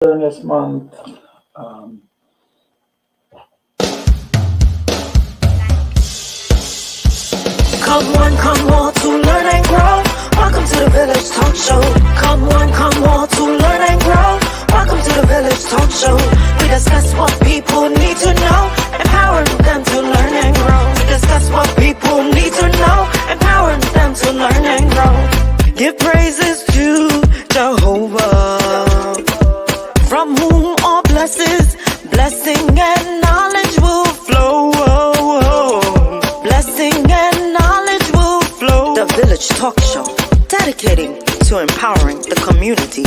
During this month. Um, Come one, come all to learn and grow. Welcome to the Village Talk Show. Come one, come all to learn and grow. Welcome to the Village Talk Show. We discuss what people need to know, empowering them to learn and grow. We discuss what people need to know, empowering them to learn and grow. Give praises to Jehovah, from whom all blessing and knowledge will flow. Blessing and knowledge will flow. The Village Talk Show, dedicating to empowering the community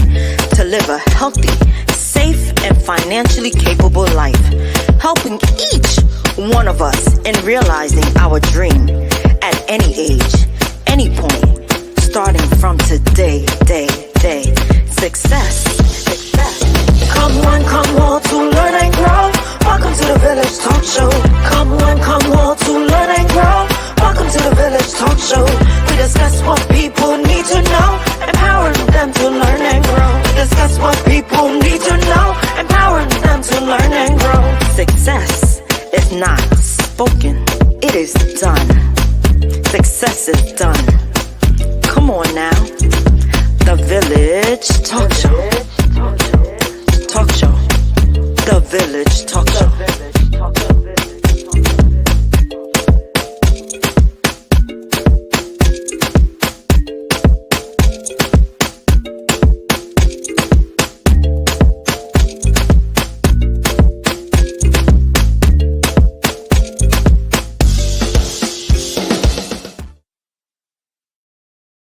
to live a healthy, safe, and financially capable life, helping each one of us in realizing our dream at any age, any point, starting from today, day. Success. Come one, come all to learn and grow. Welcome to the Village Talk Show. Come one, come all to learn and grow. Welcome to the Village Talk Show. We discuss what people need to know, empowering them to learn and grow. We discuss what people need to know, empowering them to learn and grow. Success is not spoken, it is done. Success is done. Come on now. The Village Talk Show. Talk Show. The Village Talk Show.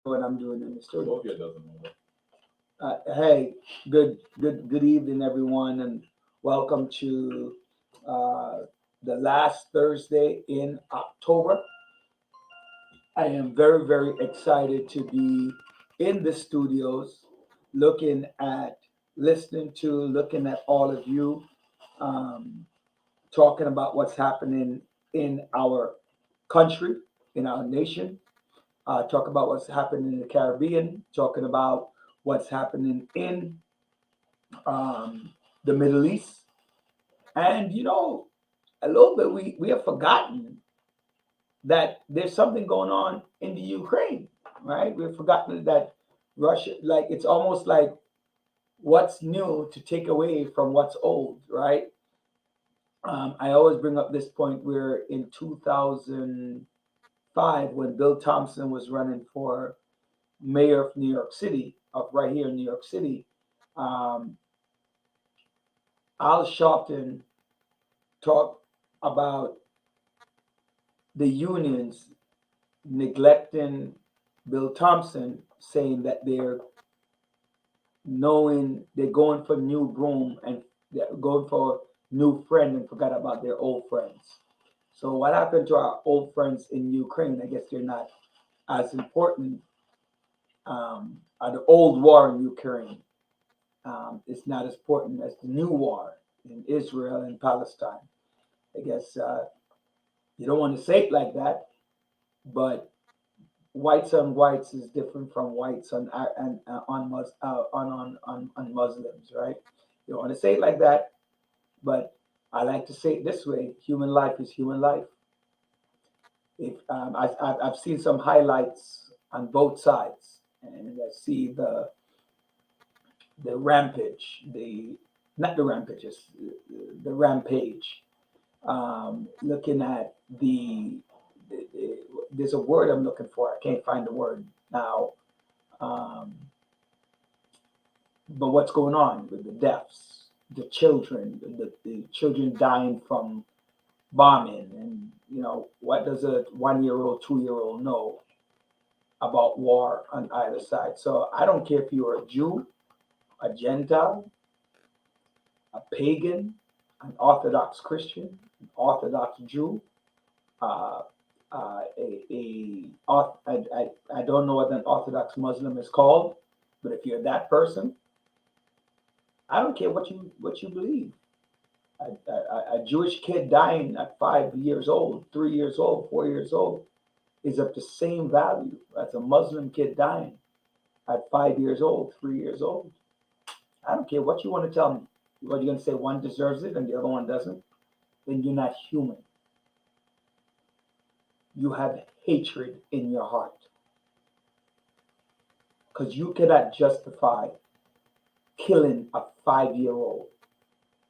what I'm doing in the studio. Hey, good evening, everyone, and welcome to the last Thursday in October. I am very excited to be in the studios, looking at all of you, um, talking about what's happening in our country, in our nation, talk about what's happening in the Caribbean, talking about what's happening in um, the Middle East. And, a little bit we have forgotten that there's something going on in the Ukraine, right? We've forgotten that Russia, like, it's almost like what's new to take away from what's old, right? I always bring up this point where in 2005, when Bill Thompson was running for mayor of New York City, of right here in New York City, um, Al Sharpton talked about the unions neglecting Bill Thompson, saying that they're going for new broom and they're going for new friend and forgot about their old friends. So what happened to our old friends in Ukraine? I guess they're not as important. The old war in Ukraine is not as important as the new war in Israel and Palestine. I guess you don't want to say it like that, but whites on whites is different from whites on Muslims, right? You don't want to say it like that, but I like to say it this way: human life is human life. If I've seen some highlights on both sides, and I see the rampage, the not the rampages, the rampage. Looking at there's a word I'm looking for. I can't find the word now. Um, but what's going on with the deaths, the children dying from bombing, and what does a 1 year old, 2 year old know about war on either side? So I don't care if you're a Jew, a Gentile, a pagan, an Orthodox Christian, an Orthodox Jew, uh, I don't know what an Orthodox Muslim is called, but if you're that person, I don't care what you believe. A Jewish kid dying at 5 years old, 3 years old, 4 years old is of the same value as a Muslim kid dying at 5 years old, 3 years old. I don't care what you want to tell me. What you're going to say one deserves it and the other one doesn't? Then you're not human. You have hatred in your heart. Because you cannot justify killing a 5-year-old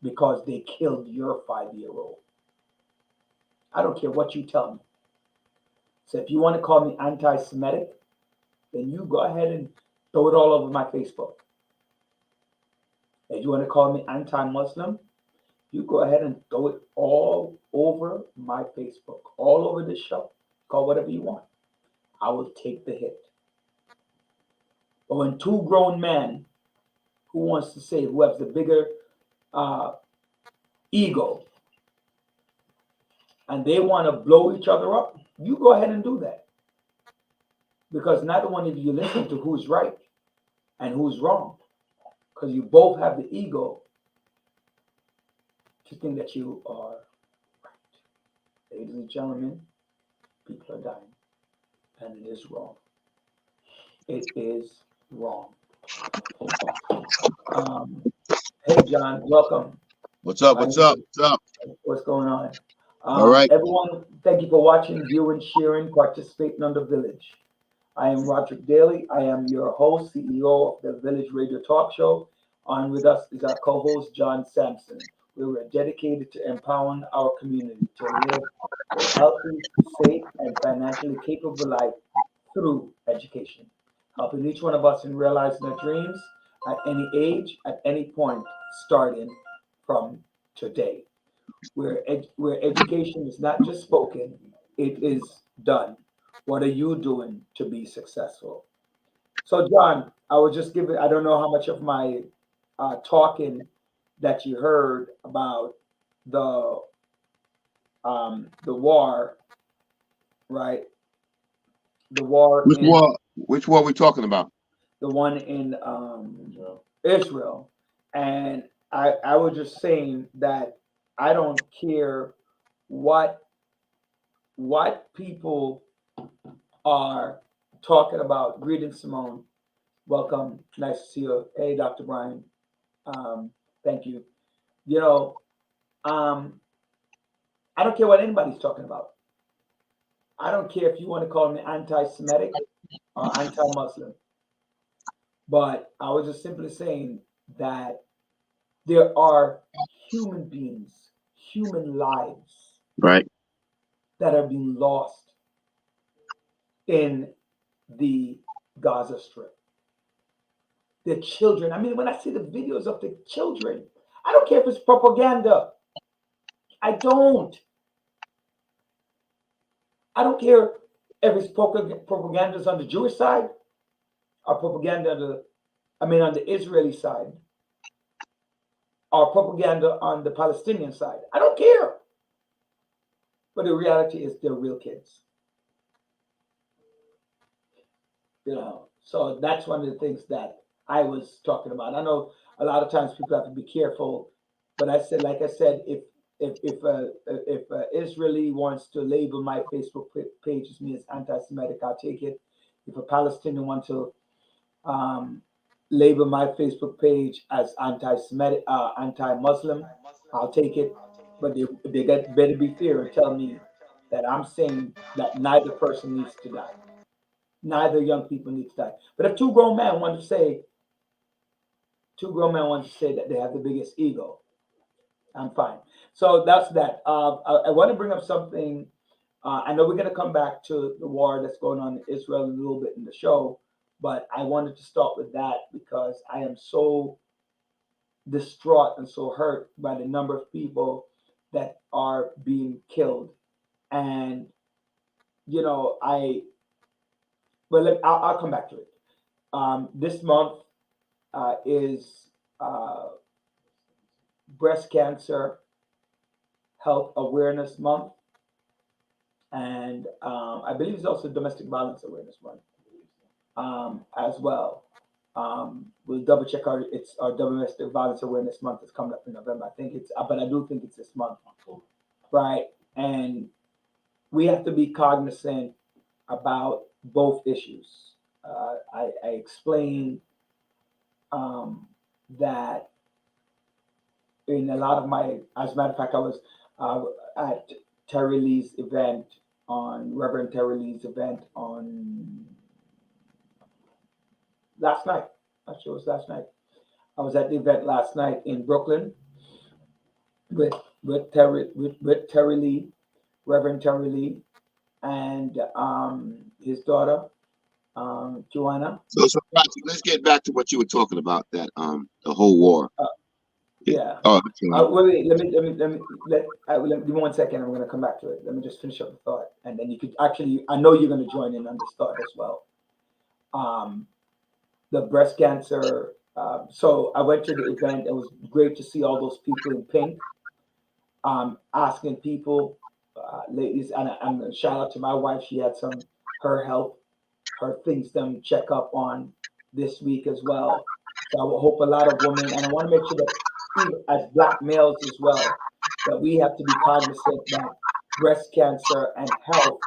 because they killed your 5-year-old. I don't care what you tell me. So if you want to call me anti-Semitic, then you go ahead and throw it all over my Facebook. If you want to call me anti-Muslim, you go ahead and throw it all over my Facebook, all over this show. Call whatever you want. I will take the hit. But when two grown men who wants to say who has the bigger ego and they want to blow each other up, you go ahead and do that. Because neither one of you listen to who's right and who's wrong. Because you both have the ego to think that you are right. Ladies and gentlemen, people are dying. And it is wrong. It is wrong. Hey, John, welcome. What's up? What's up? What's up? What's going on? All right. Everyone, thank you for watching, viewing, sharing, participating on The Village. I am Roderick Daly. I am your host, CEO of The Village Radio Talk Show. On with us is our co-host, John Sampson. We were dedicated to empowering our community to live a healthy, safe, and financially capable life through education, helping each one of us in realizing our dreams at any age, at any point, starting from today. Where education is not just spoken, it is done. What are you doing to be successful? So, John, I was just giving, I don't know how much of my talking that you heard about the war, right? The war Which in war? Which war we talking about? the one in Israel. And I was just saying that I don't care what people are talking about. Greetings, Simone. Welcome. Nice to see you. Hey, Dr. Brian. Thank you. You know, I don't care what anybody's talking about. I don't care if you want to call me anti-Semitic or anti-Muslim. But I was just simply saying that there are human beings, human lives Right. that are being lost in the Gaza Strip. The children, I mean, when I see the videos of the children, I don't care if it's propaganda. I don't care if it's propaganda on the Jewish side or propaganda on the Israeli side or propaganda on the Palestinian side. I don't care. But the reality is they're real kids. So that's one of the things that I was talking about. I know a lot of times people have to be careful, but like I said, if Israeli wants to label my Facebook page as me as anti-Semitic, I'll take it. If a Palestinian wants to label my Facebook page as anti-Semitic, anti-Muslim, I'll take it. But they better be fair and tell me that I'm saying that neither person needs to die. Neither young people need to die. But if two grown men want to say that they have the biggest ego, I'm fine. So that's that. I want to bring up something. I know we're going to come back to the war that's going on in Israel a little bit in the show, but I wanted to start with that because I am so distraught and so hurt by the number of people that are being killed. And, I'll come back to it. This month is Breast Cancer Health Awareness Month. And I believe it's also Domestic Violence Awareness Month as well. We'll double check our Domestic Violence Awareness Month is coming up in November. I think but I do think it's this month, right? And we have to be cognizant about both issues. I explained that in a lot of my, as a matter of fact, I was at Terry Lee's event on Reverend Terry Lee's event on last night. Actually, it was last night. I was at the event last night in Brooklyn with with Terry Lee, Reverend Terry Lee, and his daughter Joanna. So Roger, let's get back to what you were talking about, that the whole war. Uh, yeah. Oh, Wait, give me 1 second. I'm going to come back to it. Let me just finish up the thought, and then you could actually. I know you're going to join in on this thought as well. The breast cancer. So I went to the event. It was great to see all those people in pink, asking people, ladies, and shout out to my wife. She had her health, her things them check up on this week as well. So I would hope a lot of women, and I want to make sure that as Black males as well, that we have to be cognizant that breast cancer and health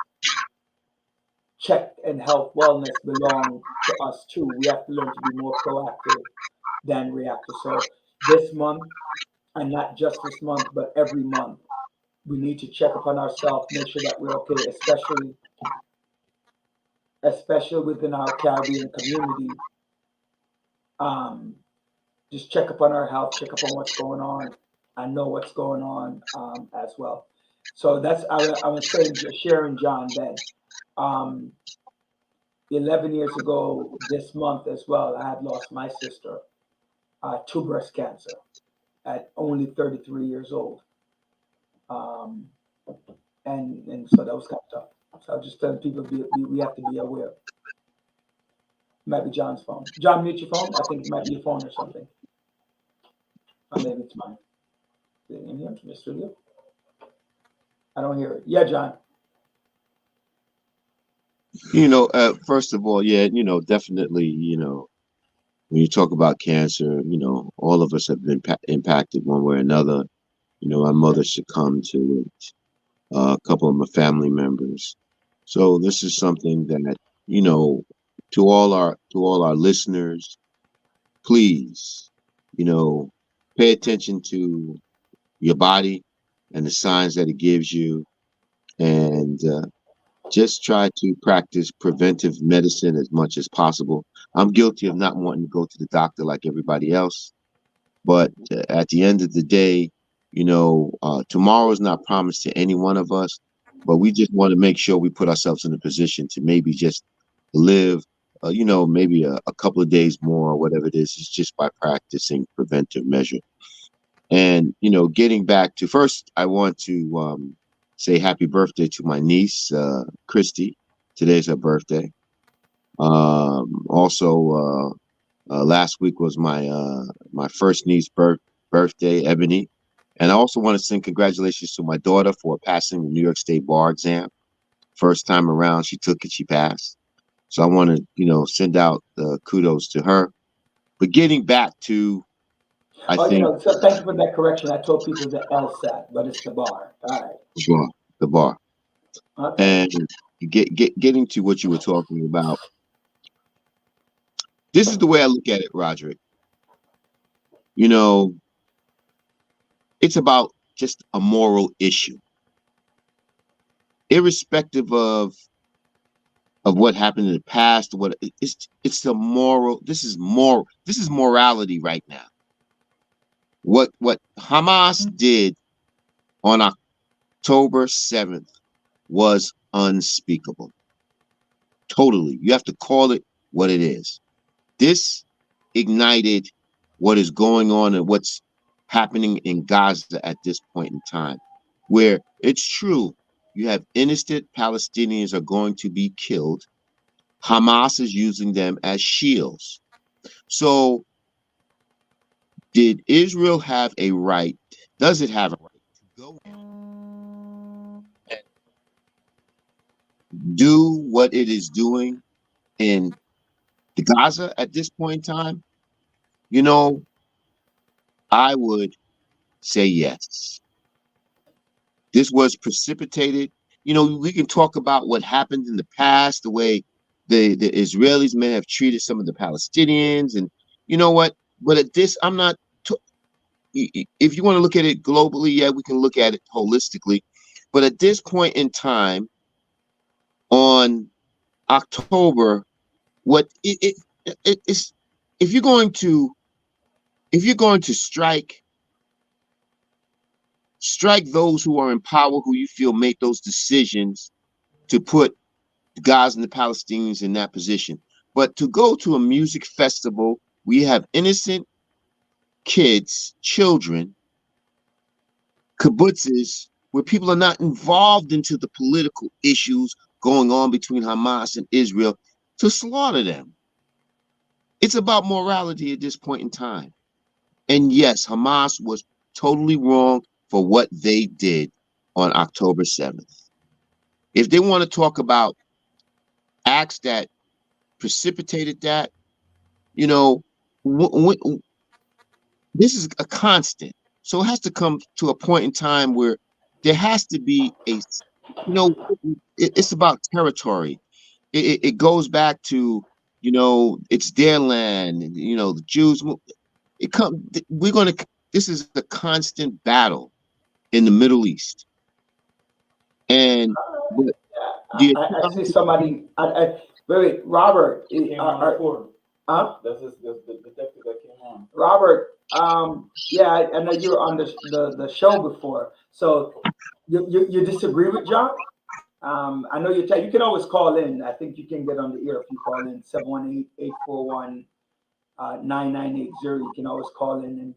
check and health wellness belong to us too. We have to learn to be more proactive than reactive. So this month, and not just this month, but every month, we need to check upon ourselves, make sure that we're okay, especially within our Caribbean community. Just check upon our health, check upon what's going on, and know what's going on as well. So that's I was saying, sharing John that 11 years ago this month as well, I had lost my sister to breast cancer at only 33 years old. And so that was kind of tough. So I'm just telling people we have to be aware. Might be John's phone. John, mute your phone. I think it might be your phone or something. Or maybe it's mine. Is it in here from the studio? I don't hear it. Yeah, John. First of all, yeah, definitely, when you talk about cancer, all of us have been impacted one way or another. My mother succumbed to it, a couple of my family members. So this is something that, to all our listeners, please, pay attention to your body and the signs that it gives you, and just try to practice preventive medicine as much as possible. I'm guilty of not wanting to go to the doctor like everybody else, but at the end of the day, tomorrow is not promised to any one of us, but we just want to make sure we put ourselves in a position to maybe just live, maybe a couple of days more or whatever it is just by practicing preventive measure. And, getting back to first, I want to say happy birthday to my niece, Christy. Today's her birthday. Also, last week was my first niece's birthday, Ebony. And I also want to send congratulations to my daughter for passing the New York State bar exam. First time around, she took it, she passed. So I want to, send out kudos to her. But getting back to, so thank you for that correction. I told people the LSAT, but it's the bar. All right. The bar. Okay. And getting to what you were talking about. This is the way I look at it, Roderick. It's about just a moral issue. Irrespective of what happened in the past, it's the moral. This is morality right now. What Hamas did on October 7th was unspeakable. Totally. You have to call it what it is. This ignited what is going on and what's happening in Gaza at this point in time, where it's true, you have innocent Palestinians are going to be killed. Hamas is using them as shields. So did Israel have a right? Does it have a right to go and do what it is doing in the Gaza at this point in time? I would say yes. This was precipitated. We can talk about what happened in the past, the way the Israelis may have treated some of the Palestinians. And you know what? but at this, I'm not. If you want to look at it globally, yeah, we can look at it holistically. But at this point in time, on October, what it's if you're going to strike those who are in power, who you feel make those decisions to put the Gaza and the Palestinians in that position. But to go to a music festival, we have innocent kids, children, kibbutzes, where people are not involved into the political issues going on between Hamas and Israel, to slaughter them. It's about morality at this point in time. And yes, Hamas was totally wrong for what they did on October 7th. If they want to talk about acts that precipitated that, you know, this is a constant. So it has to come to a point in time where there has to be a, you know, it's about territory. It goes back to, you know, it's their land, you know, the Jews. This is a constant battle in the Middle East. And I see somebody. Wait, Robert. That's just the detective that came on. Robert. Yeah, I know you were on the show before. So you disagree with John? I know you can always call in. I think you can get on the air if you call in 718-841-9980. You can always call in and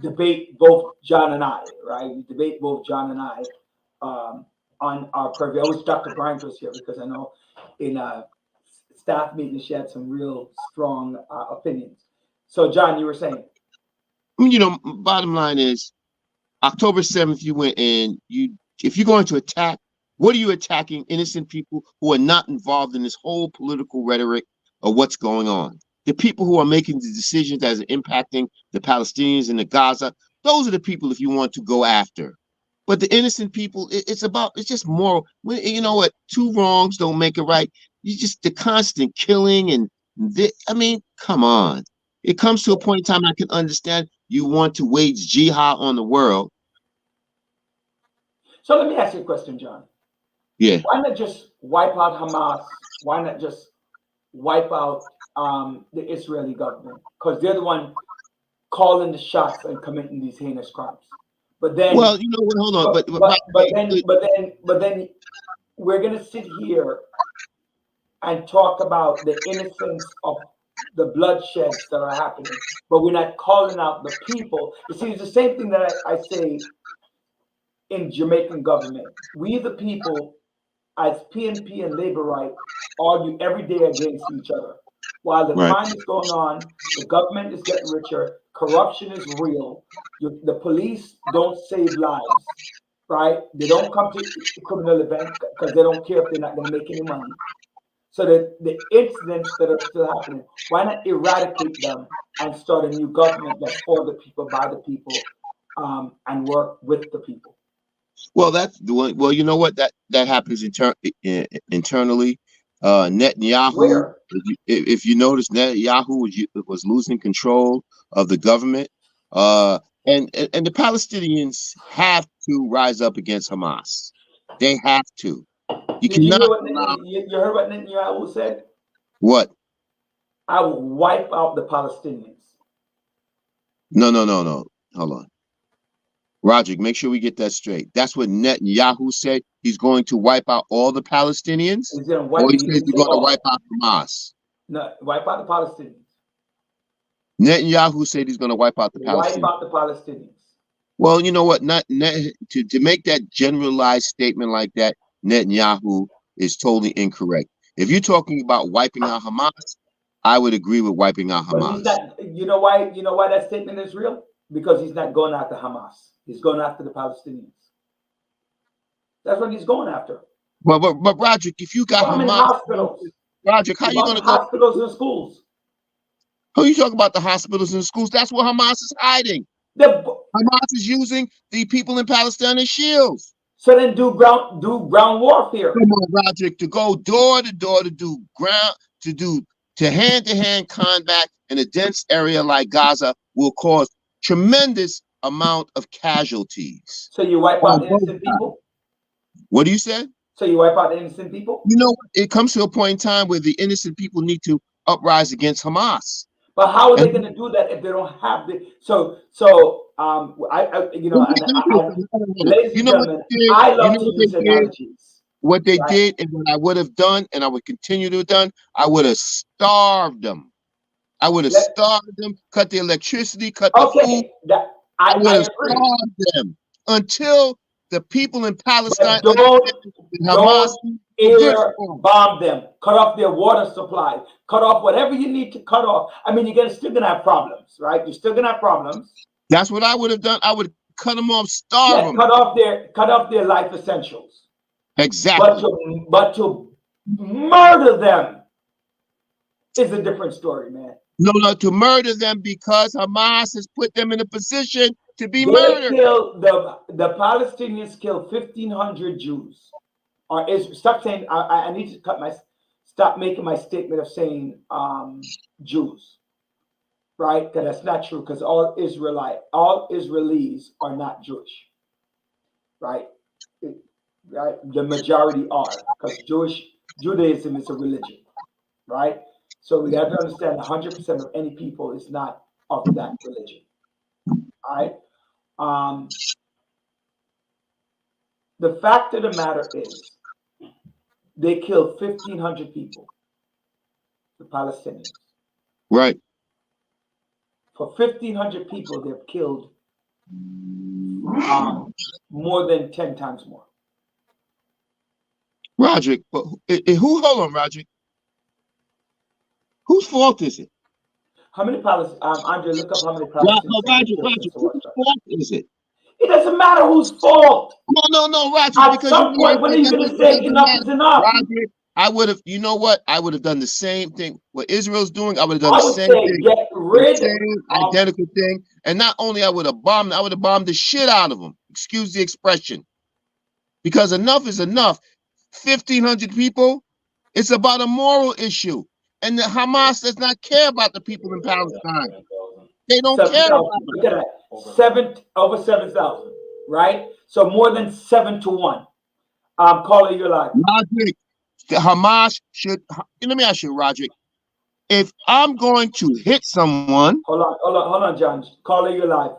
debate both John and I, right? We debate both John and I on our purview. I wish Dr. Bryant was here, because I know in a staff meeting she had some real strong opinions. So John, you were saying? You know, bottom line is, October 7th, you went in, if you're going to attack, what are you attacking? Innocent people who are not involved in this whole political rhetoric of what's going on. The people who are making the decisions that are impacting the Palestinians and the Gaza, those are the people if you want to go after. But the innocent people, it's just moral. You know what? Two wrongs don't make it right. You just, the constant killing and I mean, come on. It comes to a point in time I can understand you want to wage jihad on the world. So let me ask you a question, John. Yeah. Why not just wipe out Hamas? Why not just wipe out the Israeli government? Because they're the one calling the shots and committing these heinous crimes. But then, well, you know what? Hold on. But then we're gonna sit here and talk about the innocence of the bloodsheds that are happening, but we're not calling out the people. You see, it's the same thing that I say in Jamaican government. We the people, as PNP and Labor Right, argue every day against each other. While the crime is going on, the government is getting richer, corruption is real, the police don't save lives, right? They don't come to criminal events because they don't care if they're not going to make any money. So the incidents that are still happening, why not eradicate them and start a new government that's for the people, by the people, and work with the people? Well, that's the one. Well, you know what? That happens internally. Netanyahu. Where? If you notice, Netanyahu was losing control of the government, and the Palestinians have to rise up against Hamas. They have to. You cannot. You heard what Netanyahu said? What? I will wipe out the Palestinians. No. Hold on. Roderick, make sure we get that straight. That's what Netanyahu said. He's going to wipe out all the Palestinians? He's going to wipe, or he says he's going to wipe out Hamas? No, wipe out the Palestinians. Netanyahu said he's going to wipe out the Palestinians. Wipe out the Palestinians. Well, you know what? To make that generalized statement like that, Netanyahu is totally incorrect. If you're talking about wiping out Hamas, I would agree with wiping out Hamas. But he's not, you know why that statement is real? Because he's not going after Hamas. He's going after the Palestinians. That's what he's going after. But Roderick, if you got Hamas, hospitals. Roderick, how are you going to go? Hospitals and schools. Who you talking about? The hospitals and schools? That's what Hamas is hiding. Hamas is using the people in Palestine as shields. So then do ground warfare. Come on, Roderick, to go door to door to do to hand-to-hand combat in a dense area like Gaza will cause tremendous amount of casualties. So you wipe On out both innocent people? What do you say? So you wipe out the innocent people? You know, it comes to a point in time where the innocent people need to uprise against Hamas. But how are they And going to do that if they don't have the? Ladies you and know what gentlemen, they did? I You love know to what they use did? analogies. What they Right. did and what I would have done, and I would continue to have done, I would have starved them. I would have Let- starved them, cut the electricity, cut the food. Okay, that I would I have agree. starved them until the people in Palestine But understand that Hamas don't is good air for them. bomb them. Cut off their water supply. Cut off whatever you need to cut off. I mean, still gonna have problems, right? You're still gonna have problems. That's what I would have done. I would cut them off, starve Yeah, them. cut off their life essentials. Exactly. But to murder them is a different story, man. No, to murder them because Hamas has put them in a position to be They murdered. killed the Palestinians killed 1,500 Jews. Or stop saying I need to stop making my statement of saying Jews, right? Because that's not true. Because all Israelis are not Jewish, right? Right? The majority are, because Judaism is a religion, right? So we have to understand 100% of any people is not of that religion. All right. The fact of the matter is, they killed 1,500 people, the Palestinians. Right. For 1,500 people, they've killed more than 10 times more. Roderick, but hold on, Roderick. Whose fault is it? How many Palestinians? Andre, look up how many Palestinians. Roderick, whose fault is it? It doesn't matter whose fault. No, Roderick. At Because some point, when are you going to say enough is enough? Roderick, I would have. You know what? I would have done the same thing. What Israel's doing, I would have done I the would same say thing. get rid The same of identical thing. And not only I would have bombed the shit out of them. Excuse the expression. Because enough is enough. 1,500 people. It's about a moral issue. And the Hamas does not care about the people in Palestine. They don't care about them. Look at that. Over 7,000, right? So more than 7 to 1. Caller, you're live. Roderick, the Hamas should. Let me ask you, Roderick. If I'm going to hit someone. Hold on, John. Caller, you're live.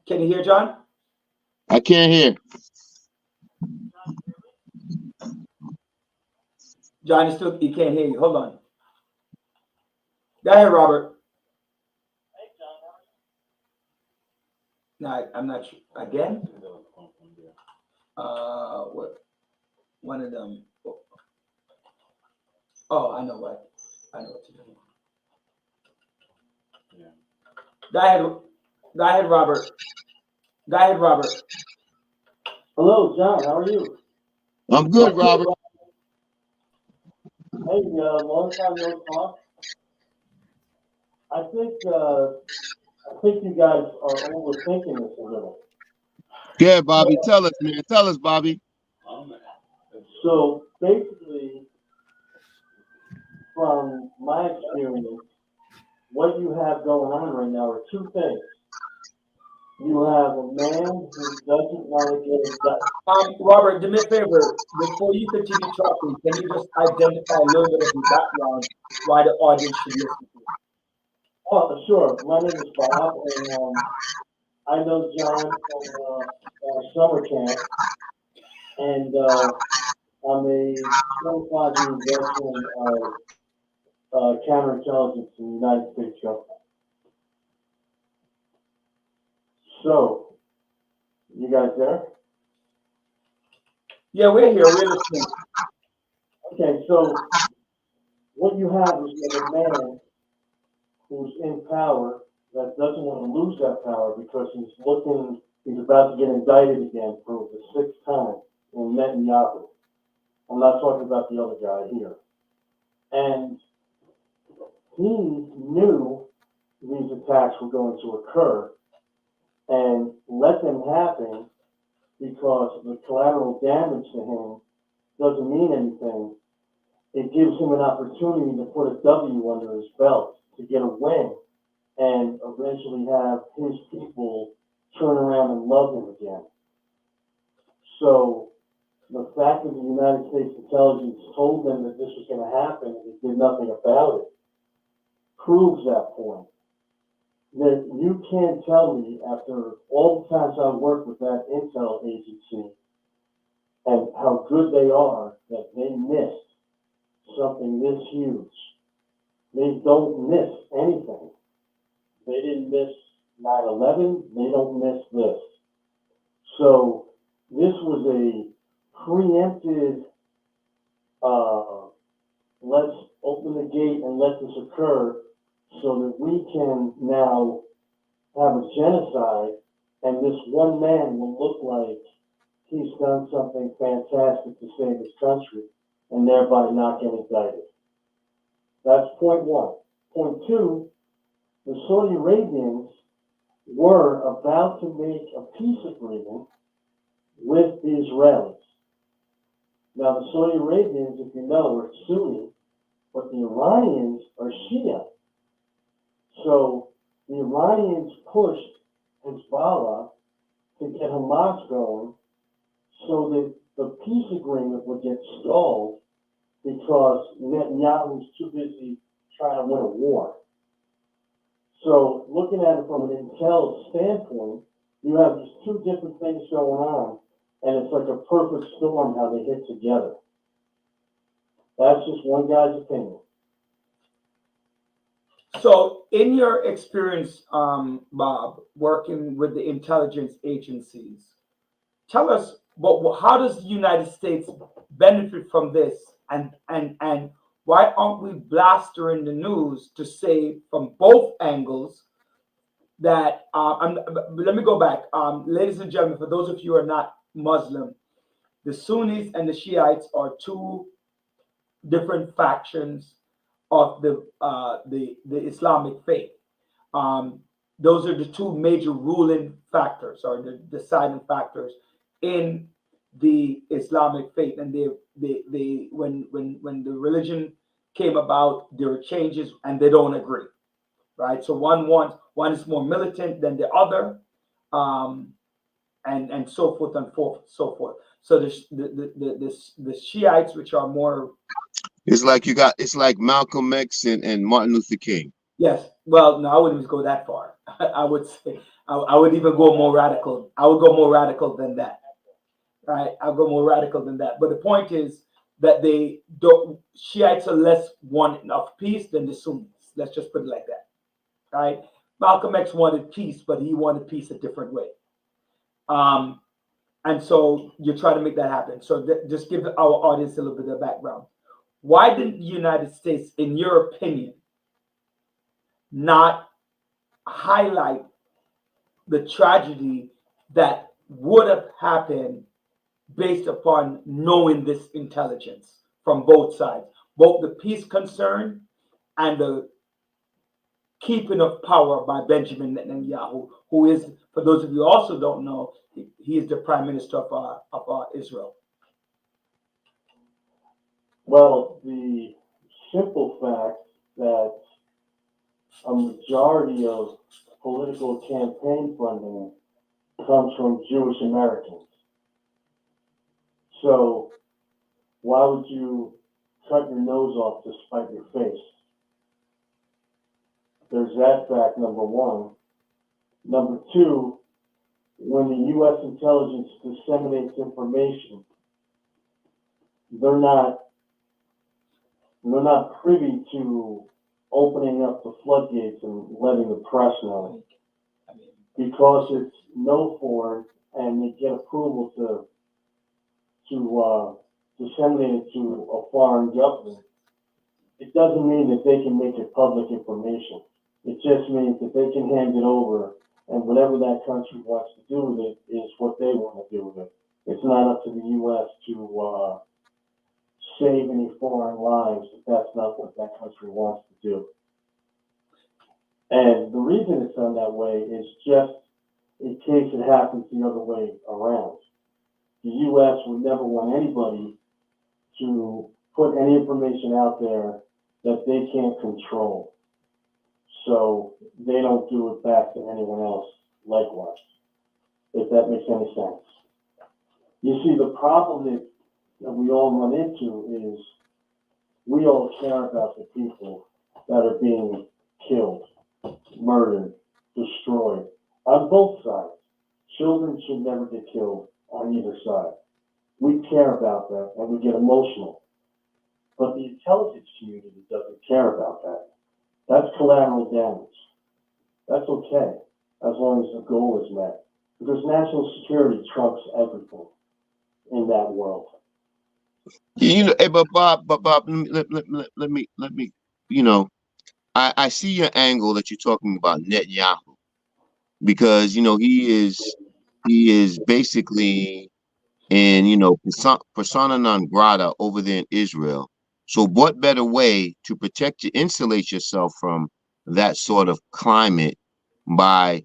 Can you hear, John? I can't hear. John, he can't hear you. Hold on. Go ahead, Robert. No, I'm not sure. Again? What? One of them. Oh, I know what to do. Yeah. Go ahead, Robert. Go ahead, Robert. Hello, John. How are you? I'm good, Robert. Hey, long time no talk. I think you guys are overthinking this a little. Yeah, Bobby, tell us, man. Tell us, Bobby. So basically, from my experience, what you have going on right now are two things. You have a man who doesn't want to get indicted. Robert, do me a favor. Before you continue talking, can you just identify a little bit of your background, why the audience should listen to you? Oh, sure. My name is Bob, and I know John from summer camp, and I'm a 25-year veteran of counterintelligence in the United States government. So, you guys there? Yeah, we're here. We're listening. Okay, so what you have is you have a man who's in power that doesn't want to lose that power because he's about to get indicted again for the 6th time in Netanyahu. I'm not talking about the other guy here. And he knew these attacks were going to occur and let them happen because the collateral damage to him doesn't mean anything it gives him an opportunity to put a W under his belt, to get a win, and eventually have his people turn around and love him again. So the fact that the United States intelligence told them that this was going to happen and they did nothing about it proves that point. That you can't tell me, after all the times I've worked with that intel agency and how good they are, that they missed something this huge. They don't miss anything. They didn't miss 9/11. They don't miss this. So this was a preempted, let's open the gate and let this occur so that we can now have a genocide, and this one man will look like he's done something fantastic to save his country and thereby not get indicted. That's point one. Point two, the Saudi Arabians were about to make a peace agreement with the Israelis. Now, the Saudi Arabians, if you know, are Sunni, but the Iranians are Shia. So the Iranians pushed Hezbollah to get Hamas going so that the peace agreement would get stalled because Netanyahu was too busy trying to win a war. So looking at it from an intel standpoint, you have these two different things going on, and it's like a perfect storm how they hit together. That's just one guy's opinion. So, in your experience, Bob, working with the intelligence agencies, tell us, how does the United States benefit from this, and why aren't we blastering the news to say from both angles that? Let me go back, ladies and gentlemen. For those of you who are not Muslim, the Sunnis and the Shiites are two different factions of the Islamic faith. Those are the two major ruling factors, or the deciding factors in the Islamic faith. And they when the religion came about, there were changes, and they don't agree, right? So one is more militant than the other, and so forth and so forth. So the Shiites, which are more, It's like Malcolm X and Martin Luther King. yes. Well, no, I wouldn't even go that far. I would say I would even go more radical. I would go more radical than that. Right? I'll go more radical than that. But the point is that Shiites are less wanting of peace than the Sunnis. Let's just put it like that. Right? Malcolm X wanted peace, but he wanted peace a different way. And so you're trying to make that happen. So just give our audience a little bit of background. Why didn't the United States, in your opinion, not highlight the tragedy that would have happened based upon knowing this intelligence from both sides, both the peace concern and the keeping of power by Benjamin Netanyahu, who is, for those of you who also don't know, he is the prime minister of Israel? Well, the simple fact that a majority of political campaign funding comes from Jewish Americans. So why would you cut your nose off to spite your face? There's that fact, number one. Number two, when the U.S. intelligence disseminates information, they're not privy to opening up the floodgates and letting the press know, because it's no foreign and they get approval to disseminate it to a foreign government. It doesn't mean that they can make it public information. It just means that they can hand it over, and whatever that country wants to do with it is what they want to do with it. It's not up to the U.S. to save any foreign lives if that's not what that country wants to do. And the reason it's done that way is just in case it happens the other way around. The U.S. would never want anybody to put any information out there that they can't control. So they don't do it back to anyone else likewise, if that makes any sense. You see, the problem that we all run into is we all care about the people that are being killed, murdered, destroyed on both sides. Children should never get killed on either side. We care about that and we get emotional. But the intelligence community doesn't care about that. That's collateral damage. That's okay, as long as the goal is met. Because national security trumps everything in that world. You know, but Bob, let me, you know, I see your angle that you're talking about Netanyahu, because, you know, he is basically in, you know, persona non grata over there in Israel. So what better way to protect you, insulate yourself from that sort of climate by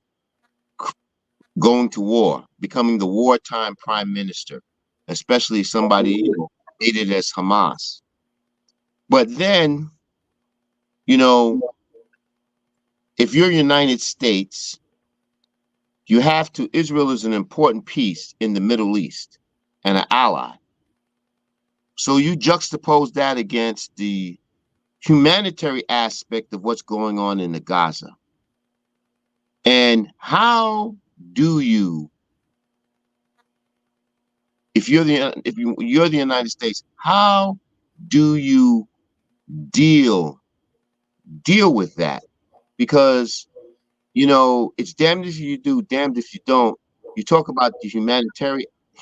going to war, becoming the wartime prime minister, especially somebody, you know, hated as Hamas. But then, you know, if you're United States, you have to, Israel is an important piece in the Middle East and an ally. So you juxtapose that against the humanitarian aspect of what's going on in the Gaza. And how do you, if you're the United States, how do you deal with that? Because, you know, it's damned if you do, damned if you don't. You talk about the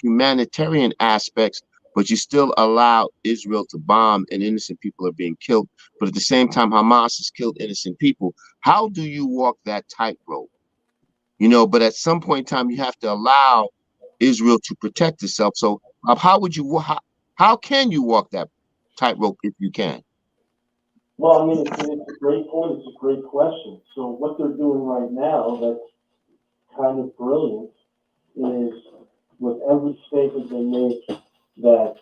humanitarian aspects, but you still allow Israel to bomb and innocent people are being killed. But at the same time, Hamas has killed innocent people. How do you walk that tightrope? You know, but at some point in time, you have to allow Israel to protect itself. So how can you walk that tightrope if you can? Well, I mean, it's a great point. It's a great question. So what they're doing right now that's kind of brilliant is with every statement they make that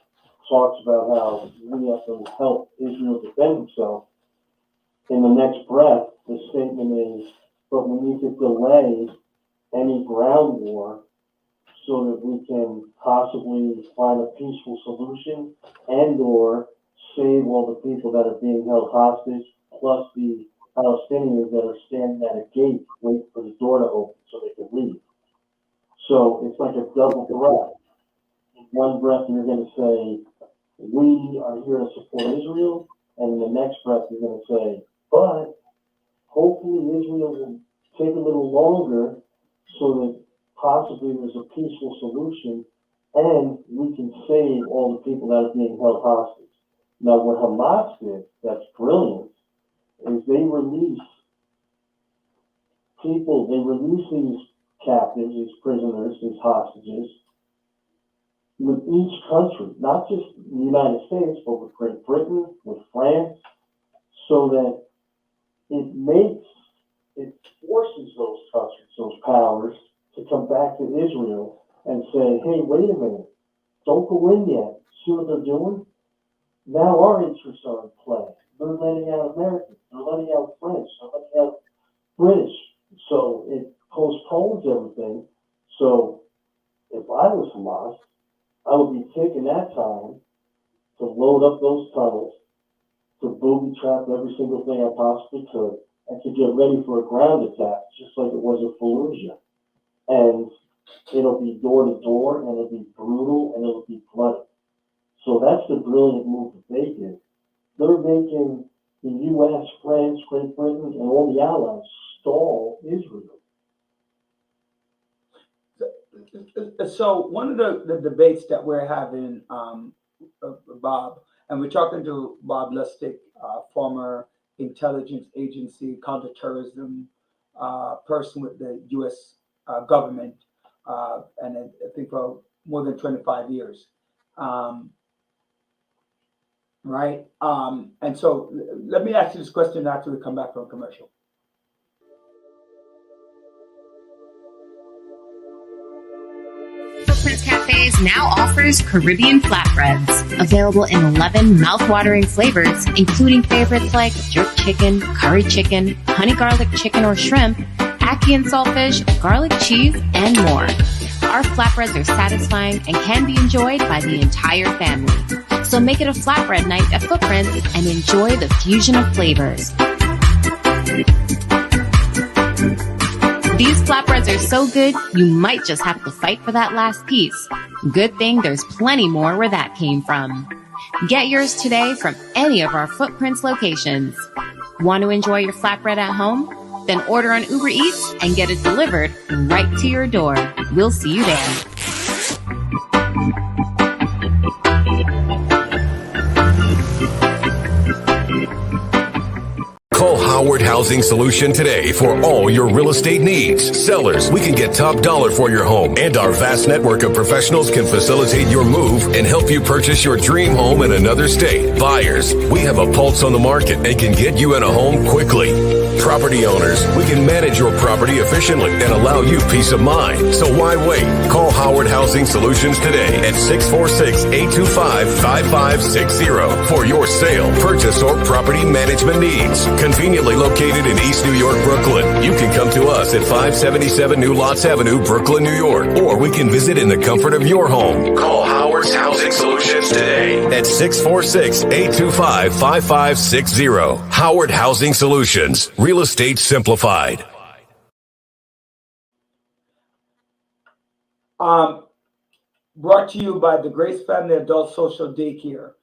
talks about how we have to help Israel defend itself, in the next breath, the statement is, but we need to delay any ground war so that we can possibly find a peaceful solution and or save all the people that are being held hostage, plus the Palestinians that are standing at a gate waiting for the door to open so they can leave. So it's like a double threat. In one breath, you're going to say, we are here to support Israel, and in the next breath, you're going to say, but hopefully Israel will take a little longer so that possibly there's a peaceful solution and we can save all the people that are being held hostage. Now, what Hamas did, that's brilliant, is they release these captives, these prisoners, these hostages, with each country, not just the United States, but with Great Britain, with France, so that it forces those countries, those powers, to come back to Israel and say, hey, wait a minute, don't go in yet. See what they're doing? Now our interests are in play. They're letting out Americans, they're letting out French, they're letting out British. So it postpones everything. So if I was Hamas, I would be taking that time to load up those tunnels, to booby trap every single thing I possibly could, and to get ready for a ground attack, just like it was at Fallujah. And it'll be door to door, and it'll be brutal, and it'll be bloody. So that's the brilliant move that they did. They're making the U.S., France, Great Britain, and all the allies stall Israel. So one of the debates that we're having, Bob, and we're talking to Bob Lustig, former intelligence agency, counterterrorism person with the U.S. Government, and I think for more than 25 years. Right? And so let me ask you this question after we come back from commercial. Prince Cap Cafes now offers Caribbean flatbreads, available in 11 mouth-watering flavors, including favorites like jerk chicken, curry chicken, honey garlic chicken or shrimp, ackee and saltfish, garlic cheese, and more. Our flatbreads are satisfying and can be enjoyed by the entire family. So make it a flatbread night at Footprints and enjoy the fusion of flavors. These flatbreads are so good, you might just have to fight for that last piece. Good thing there's plenty more where that came from. Get yours today from any of our Footprints locations. Want to enjoy your flatbread at home? Then order on Uber Eats and get it delivered right to your door. We'll see you there. Call Howard Housing Solution today for all your real estate needs. Sellers, we can get top dollar for your home, and our vast network of professionals can facilitate your move and help you purchase your dream home in another state. Buyers, we have a pulse on the market and can get you in a home quickly. Property owners, we can manage your property efficiently and allow you peace of mind. So why wait? Call Howard Housing Solutions today at 646-825-5560 for your sale, purchase, or property management needs. Conveniently located in East New York, Brooklyn. You can come to us at 577 New Lots Avenue, Brooklyn, New York, or we can visit in the comfort of your home. Call Howard's Housing Solutions today at 646-825-5560. Howard Housing Solutions. Real estate simplified. Brought to you by the Grace Family Adult Social Daycare.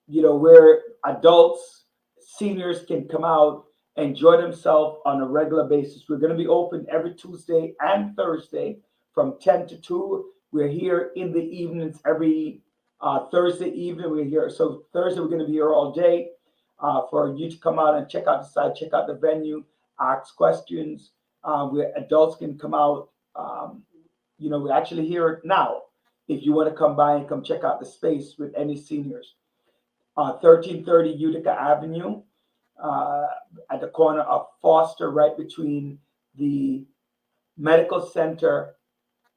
Where adults, seniors can come out, enjoy themselves on a regular basis. We're going to be open every Tuesday and Thursday from 10 to 2. We're here in the evenings every Thursday evening. We're here. So Thursday, we're going to be here all day for you to come out and check out the site, check out the venue, ask questions. Where adults can come out. We're actually here now. If you want to come by and come check out the space with any seniors. 1330 Utica Avenue, at the corner of Foster, right between the medical center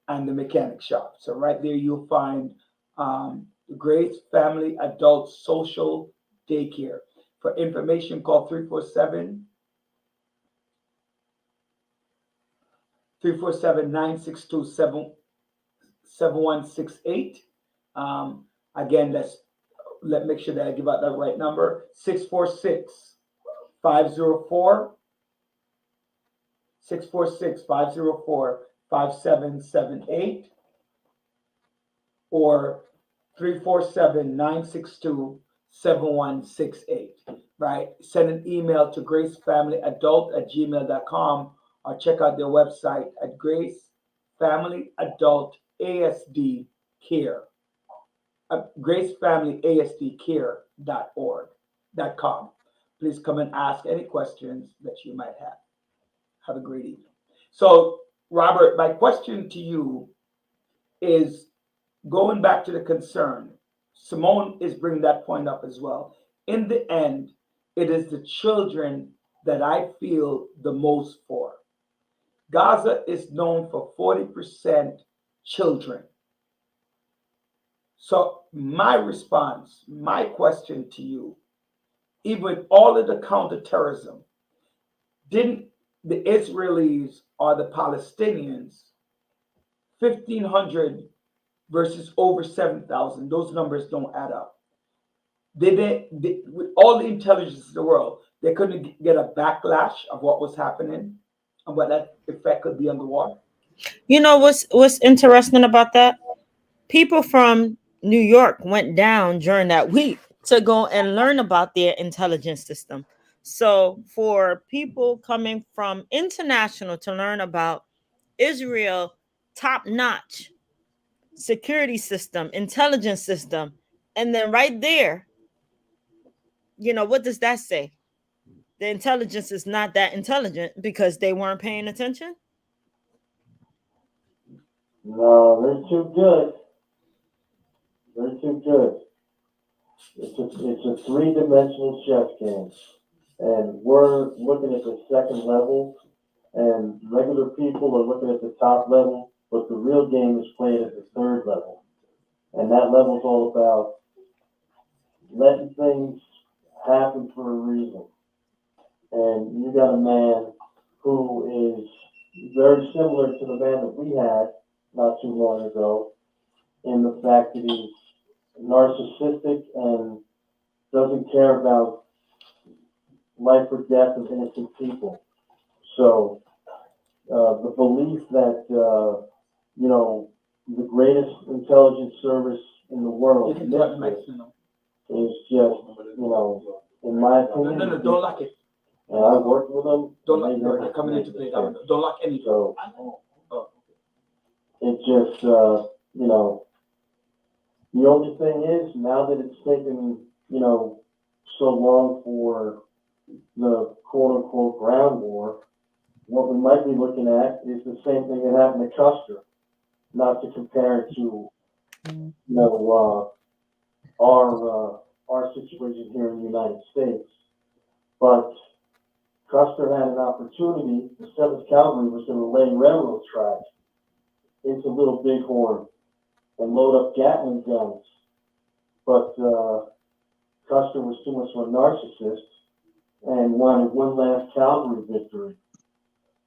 and the mechanic shop. So right there, you'll find the Grace Family Adult Social Daycare. For information, call 347-962-7168. Again, make sure that I give out that right number, 646-504-5778, or 347-962-7168, right? Send an email to gracefamilyadult@gmail.com or check out their website at Grace Family Adult ASD Care. GraceFamilyASDCare.com. Please come and ask any questions that you might have. Have a great evening. So, Robert, my question to you is going back to the concern. Simone is bringing that point up as well. In the end, it is the children that I feel the most for. Gaza is known for 40% children. So my response, my question to you, even with all of the counterterrorism, didn't the Israelis or the Palestinians, 1,500 versus over 7,000, those numbers don't add up. They, with all the intelligence in the world, they couldn't get a backlash of what was happening and what that effect could be on the war. You know what's interesting about that? People from New York went down during that week to go and learn about their intelligence system. So for people coming from international to learn about Israel, top-notch security system, intelligence system, and then right there, what does that say? The intelligence is not that intelligent because they weren't paying attention? No, they're too good. They're too good. It's a three-dimensional chess game. And we're looking at the second level, and regular people are looking at the top level. but the real game is played at the third level. And that level is all about letting things happen for a reason. And you got a man who is very similar to the man that we had not too long ago, in the fact that he's narcissistic and doesn't care about life or death of innocent people. So the belief that, you know, the greatest intelligence service in the world You can talk maximum. is just, you know, in my opinion. No, don't lock it. And I worked with them. Don't lock it. They're coming in to play down. Don't lock anything. So Oh. it just, you know, the only thing is, now that it's taken, you know, so long for the quote unquote ground war, what we might be looking at is the same thing that happened to Custer. Not to compare it to, you know, our situation here in the United States, but Custer had an opportunity. The 7th Cavalry was going to lay railroad tracks into Little Bighorn and load up Gatling guns, but Custer was too much of a narcissist and wanted one last cavalry victory.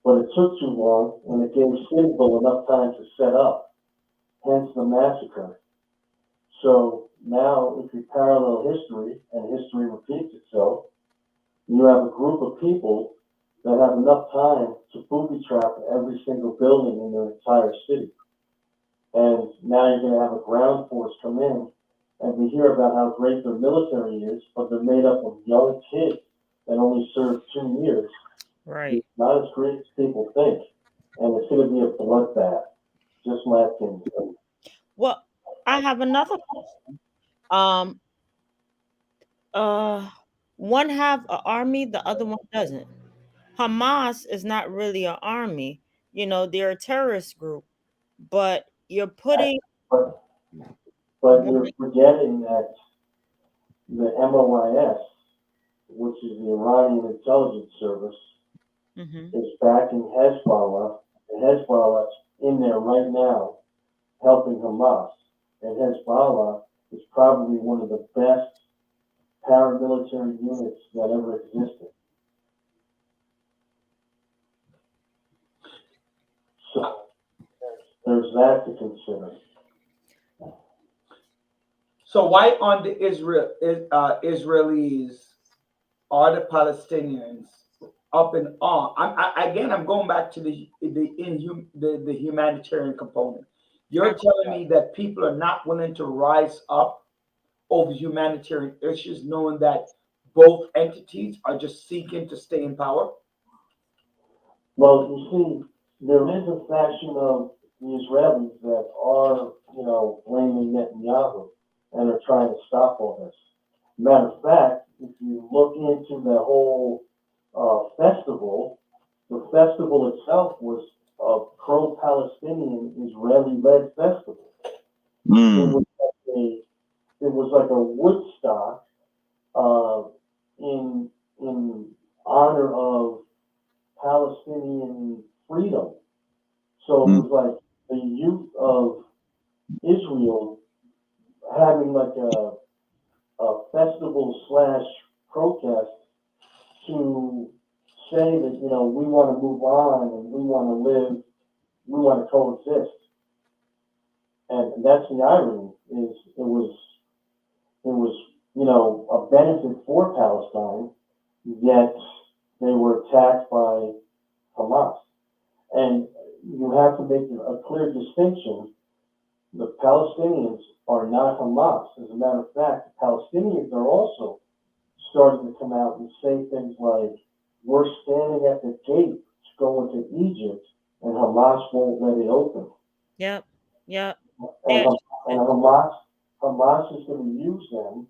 But it took too long, and it gave Citadel enough time to set up, hence the massacre. So now, if you parallel history, and history repeats itself, you have a group of people that have enough time to booby trap every single building in their entire city. And now you're going to have a ground force come in, and we hear about how great their military is, but they're made up of young kids that only served 2 years. Right. It's not as great as people think, and it's going to be a bloodbath. Just my opinion. Well, I have another question. One have an army, the other one doesn't. Hamas is not really an army. You know, they're a terrorist group, but you're putting. But you're forgetting that the MOIS, which is the Iranian intelligence service, is backing Hezbollah, and Hezbollah's in there right now helping Hamas. And Hezbollah is probably one of the best paramilitary units that ever existed. So there's that to consider. So why on the Israelis are the Palestinians up in arms? I'm going back to the humanitarian component. You're telling me that people are not willing to rise up over humanitarian issues, knowing that both entities are just seeking to stay in power? Well, you see, there is a faction of the Israelis that are, you know, blaming Netanyahu and are trying to stop all this. Matter of fact, if you look into the whole festival, the festival itself was a pro-Palestinian Israeli-led festival. It was like a Woodstock in honor of Palestinian freedom. So it was like the youth of Israel having like a festival / protest to say that, you know, we want to move on and we want to live, we want to coexist. And that's the irony, is it was, you know, a benefit for Palestine, yet they were attacked by Hamas. And you have to make a clear distinction. The Palestinians are not Hamas. As a matter of fact, the Palestinians are also starting to come out and say things like, we're standing at the gate to go into Egypt, and Hamas won't let it open. Yep. And Hamas is going to use them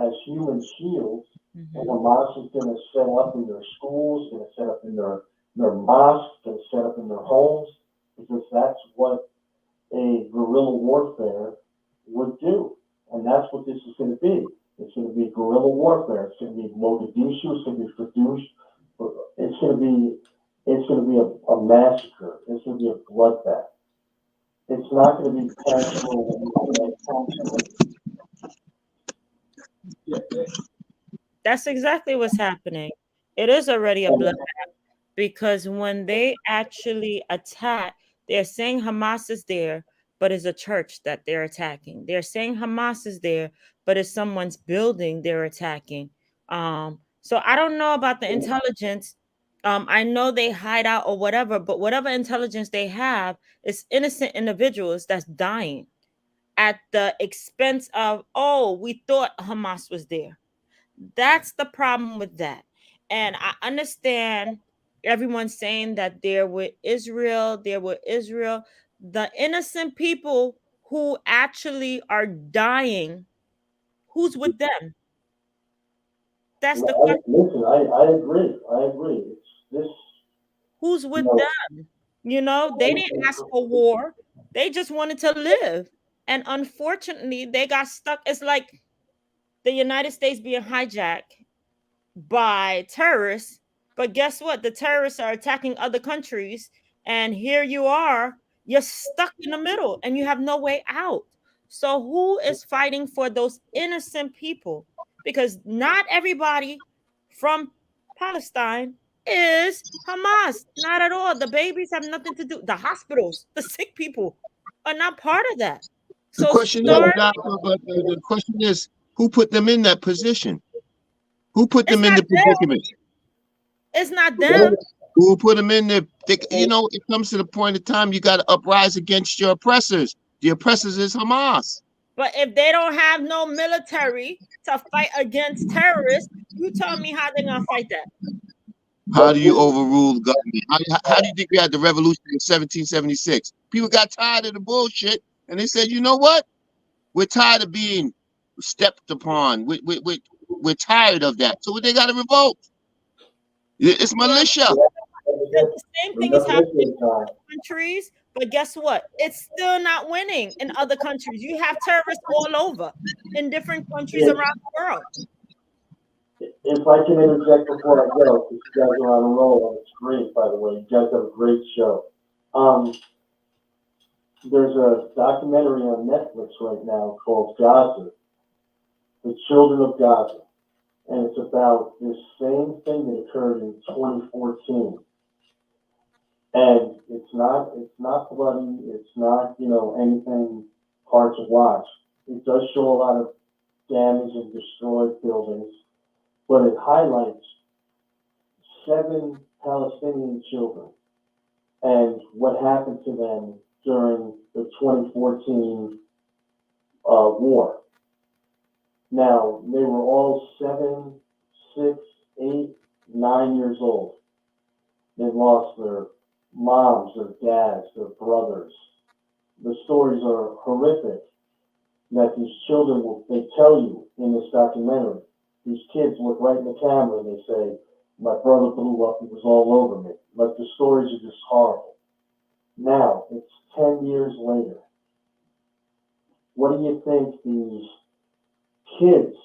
as human shields, and Hamas is going to set up in their schools, going to set up in their mosques, going to set up in their homes, because that's what a guerrilla warfare would do. And that's what this is going to be. It's going to be guerrilla warfare. It's going to be Mogadishu. It's going to be Fadoush. It's going to be a massacre. It's going to be a bloodbath. it's not going to be casual. Yeah, That's exactly what's happening. It is already a bloodbath because when they actually attack, they're saying Hamas is there, but it's a church that they're attacking. They're saying Hamas is there, but it's someone's building they're attacking. So I don't know about the intelligence. I know they hide out or whatever, but whatever intelligence they have is innocent individuals that's dying at the expense of, oh, we thought Hamas was there. That's the problem with that. And I understand everyone saying that there were Israel, the innocent people who actually are dying. Who's with them? That's the question. Listen, I agree. I agree. It's this. Who's with No. them? They didn't ask for war. They just wanted to live. And unfortunately, they got stuck. It's like the United States being hijacked by terrorists. But guess what? The terrorists are attacking other countries. And here you are, you're stuck in the middle and you have no way out. So, who is fighting for those innocent people? Because not everybody from Palestine is Hamas. Not at all. The babies have nothing to do. The hospitals, the sick people are not part of that. The So, question is, the question is, who put them in that position? Who put them in the predicament? It's not them. Who put them in there? It comes to the point of time you got to uprise against your oppressors. The oppressors is Hamas. But if they don't have no military to fight against terrorists, you tell me how they're gonna fight that. How do you overrule the government? How do you think we had the revolution in 1776? People got tired of the bullshit, and they said, you know what? We're tired of being stepped upon. We're tired of that. So they got to revolt. It's militia. The same thing is happening in other countries, but guess what? It's still not winning in other countries. You have terrorists all over in different countries around the world. If I can interject before I go, because you guys are on a roll, and it's great, by the way. You guys have a great show. There's a documentary on Netflix right now called Gaza, The Children of Gaza. And it's about this same thing that occurred in 2014. And it's not bloody, it's not, anything hard to watch. It does show a lot of damage and destroyed buildings, but it highlights 7 Palestinian children and what happened to them during the 2014 war. Now, they were all 7, 6, 8, 9 years old. They lost their moms, their dads, their brothers. The stories are horrific that these children they tell you in this documentary. These kids look right in the camera and they say, my brother blew up, he was all over me. Like, the stories are just horrible. Now, it's 10 years later. What do you think these kids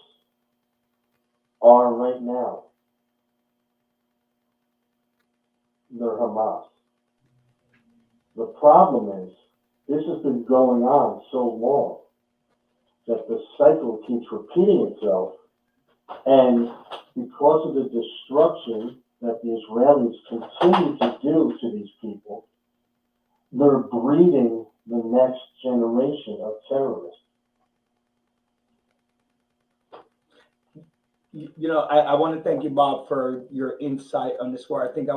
are right now? They're Hamas. The problem is, this has been going on so long that the cycle keeps repeating itself, and because of the destruction that the Israelis continue to do to these people, they're breeding the next generation of terrorists. I want to thank you, Bob, for your insight on this war. I think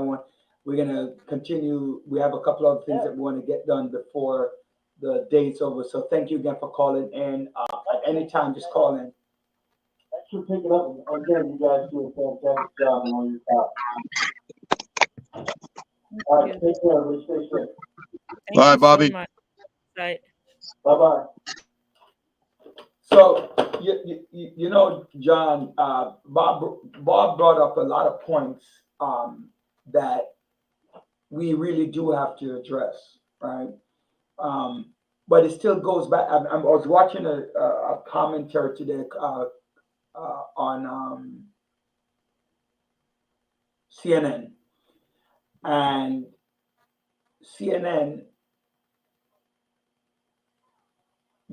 we're going to continue. We have a couple of things that we want to get done before the date's over. So thank you again for calling in. At any time, just call in. Thanks for picking up. Again, you guys do a fantastic job on your top. All right, take care. Everybody stay safe. Thank All right, you Bobby. so much. Right. Bye-bye. So, John, Bob brought up a lot of points that we really do have to address, right? But it still goes back. I was watching a commentary today on CNN, and CNN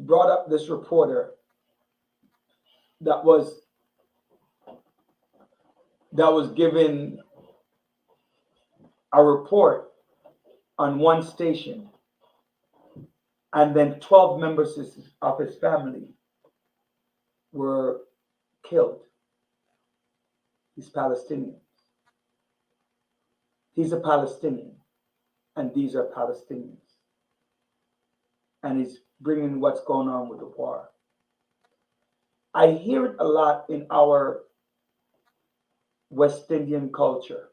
brought up this reporter that was given a report on one station, and then 12 members of his family were killed. He's Palestinian. He's a Palestinian, and these are Palestinians. And he's bringing what's going on with the war. I hear it a lot in our West Indian culture.